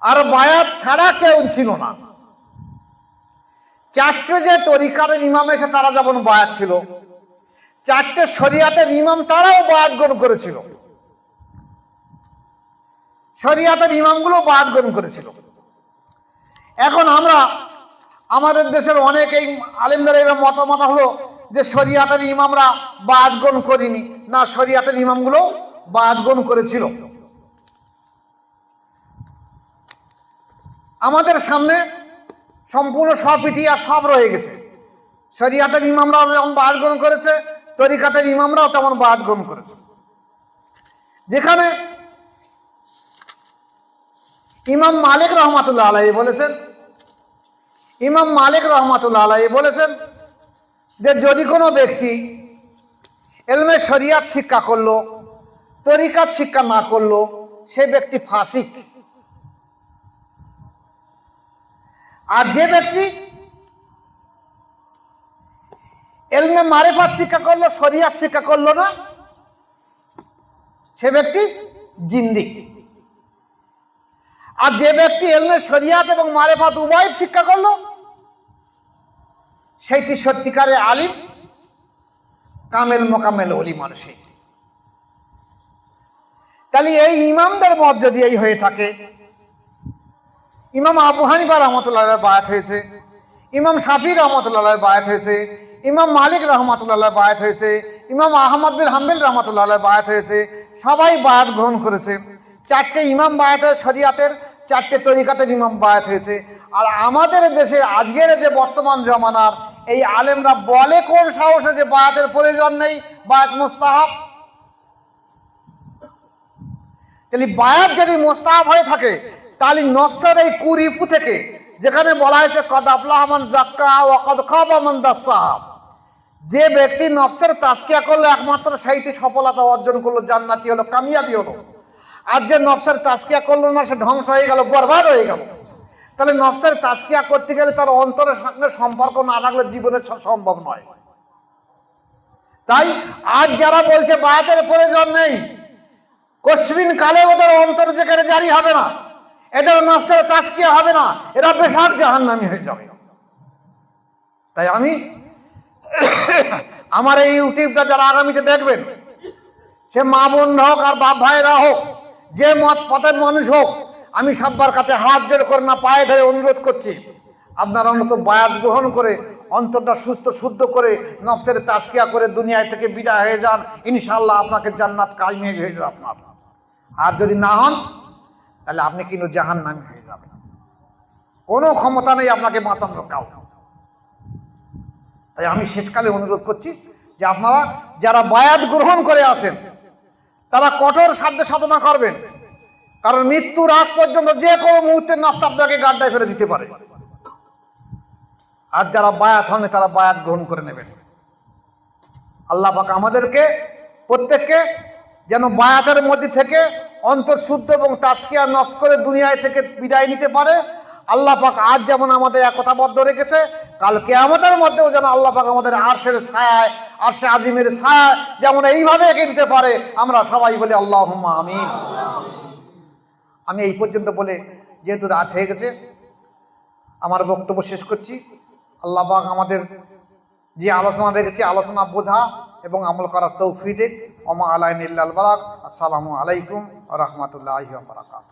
S1: আর বায়াত ছাড়া কেউ ছিল না। চারটে যে তরিকার ইমাম এসে তারা যেমন বায়াত ছিল, চারটে শরিয়াতের ইমাম তারাও বায়াত গ্রহণ করেছিল, শরিয়াতের ইমামগুলো বায়াত গ্রহণ করেছিল। এখন আমরা আমাদের দেশের অনেকেই আলেমদের এরা মতামত হলো যে শরিয়াতের ইমামরা বায়াত গ্রহণ করিনি, না, শরিয়াতের ইমামগুলো বায়াত গ্রহণ করেছিল। আমাদের সামনে সম্পূর্ণ সব ইতিহাস সব রয়ে গেছে। শরিয়াতের ইমামরাও যেমন বায়াত গ্রহণ করেছে, তরিকাতের ইমামরাও তেমন বায়াত গ্রহণ করেছে। যেখানে ইমাম মালিক রহমাতুল্লাহ আলাইহি বলেছেন, ইমাম মালিক রহমাতুল্লাহ আলাইহি বলেছেন যে যদি কোনো ব্যক্তি ইলমে শরিয়াত শিক্ষা করলো, তরিকাত শিক্ষা না করলো, সে ব্যক্তি ফাসিক। আর যে ব্যক্তি ইলমে মারিফাত শিক্ষা করলো, শরিয়াত শিক্ষা করলো না, সে ব্যক্তি জিন্দিক। আর যে ব্যক্তি ইলমে শরিয়াত এবং মারিফাত উভয় শিক্ষা করলো, সেইটি সত্যিকারের আলিম, কামেল মোকামেল ওলি মানুষ। তাহলে এই ইমামদের মত যদি এই হয়ে থাকে, ইমাম আবু হানিফা রহমতুল্লাহ বায়াত হয়েছে, ইমাম শাফি রহমতুল্লাহ বায়াত হয়েছে, ইমাম মালিক রহমতুল্লাহ বায়াত হয়েছে, ইমাম আহমদ বিন হাম্বল রহমতুল্লাহ বায়াত হয়েছে, সবাই বায়াত গ্রহণ করেছে। চারটে ইমাম বায়াতের শরিয়াতের, চারটে তরিকাতের ইমাম বায়াত হয়েছে। আর আমাদের দেশে আজকের যে বর্তমান জমানার এই আলেমরা বলে কোন সাহসে যে বায়াতের প্রয়োজন নেই, বায়াত মুস্তাহাব। তাহলে বায়াত যদি মুস্তাহাব হয়ে থাকে, তাহলে নফসের এই কুরিপু থেকে, যেখানে বলা হয়েছে কদ আফলাহা মান যাক্কাহা ওয়া কদ খাবা মান দাসসাহা, যে ব্যক্তি নফসের তাজকিয়া করলো একমাত্র সেইটি সফলতা অর্জন করলো, জান্নাতি হলো, কামিয়াবি হলো। আর যে নফসের তাজকিয়া করলো না, সে ধ্বংস হয়ে গেল, বরবাদ হয়ে গেল। তাহলে নফসের তাজকিয়া করতে গেলে তার অন্তরের সঙ্গে সম্পর্ক না রাখলে জীবনে সম্ভব নয়। তাই আজ যারা বলছে বায়াতের প্রয়োজন নেই, কসবিন কালে ওদের অন্তর যেখানে জারি হবে না, এদের নফসের তাজকিয়া হবে না, এরা বেশাক জাহান্নামী হয়ে যাবে। তাই আমি আমার এই ইউটিউবটা যারা আগামীতে দেখবেন, সে মা বোন হোক আর বাপ ভাইরা হোক, যে মত পথের মানুষ হোক, আমি সবার কাছে হাত জোড় করে না পায়ে ধরে অনুরোধ করছি, আপনারা অন্তত বায়াত গ্রহণ করে অন্তরটা সুস্থ শুদ্ধ করে নফসের তাজকিয়া করে দুনিয়া থেকে বিদায় হয়ে যান। ইনশাআল্লাহ আপনাকে জান্নাত কায়েম হয়ে যাবে আপনার। আর যদি না হন, তাহলে আপনি কিন্তু জাহান্নামী হয়ে যাবেন। কোনো ক্ষমতা নেই আপনাকে বাঁচানোর কাউ। তাই আমি শেষকালে অনুরোধ করছি যে আপনারা যারা বায়াত গ্রহণ করে আছেন, তারা কঠোর সাধ্যে সাধনা করবেন, কারণ মৃত্যুর আগ পর্যন্ত যে কোনো মুহূর্তে নফস আপনাকে গাড্ডায় ফেলে দিতে পারে। আর যারা বায়াত হন, তারা বায়াত গ্রহণ করে নেবেন। আল্লাহ পাক আমাদেরকে প্রত্যেককে যেন বায়াতের মধ্যে থেকে অন্তর শুদ্ধ এবং তাজকিয়া নফস করে দুনিয়ায় থেকে বিদায় নিতে পারে। আল্লাহ পাক আজ যেমন আমাদের একতাবদ্ধ রেখেছে, কাল কিয়ামতের মধ্যেও যেন আল্লাহ পাক আমাদের আরশের ছায়ায়, আরশে আজিমের ছায়ায় যেমন এইভাবে এগিয়ে দিতে পারে। আমরা সবাই বলি আল্লাহুম্মা আমিন। আমি এই পর্যন্ত বলে, যেহেতু রাত হয়ে গেছে, আমার বক্তব্য শেষ করছি। আল্লাহ পাক আমাদের যে আলোচনা রেখেছি, আলোচনা বোঝা এবং আমল করার তৌফিক দিক। ওমা আলাইনা ইল্লাল বালাগ। আসসালামু আলাইকুম ওয়া রাহমাতুল্লাহি ওয়া বারাকাতুহু।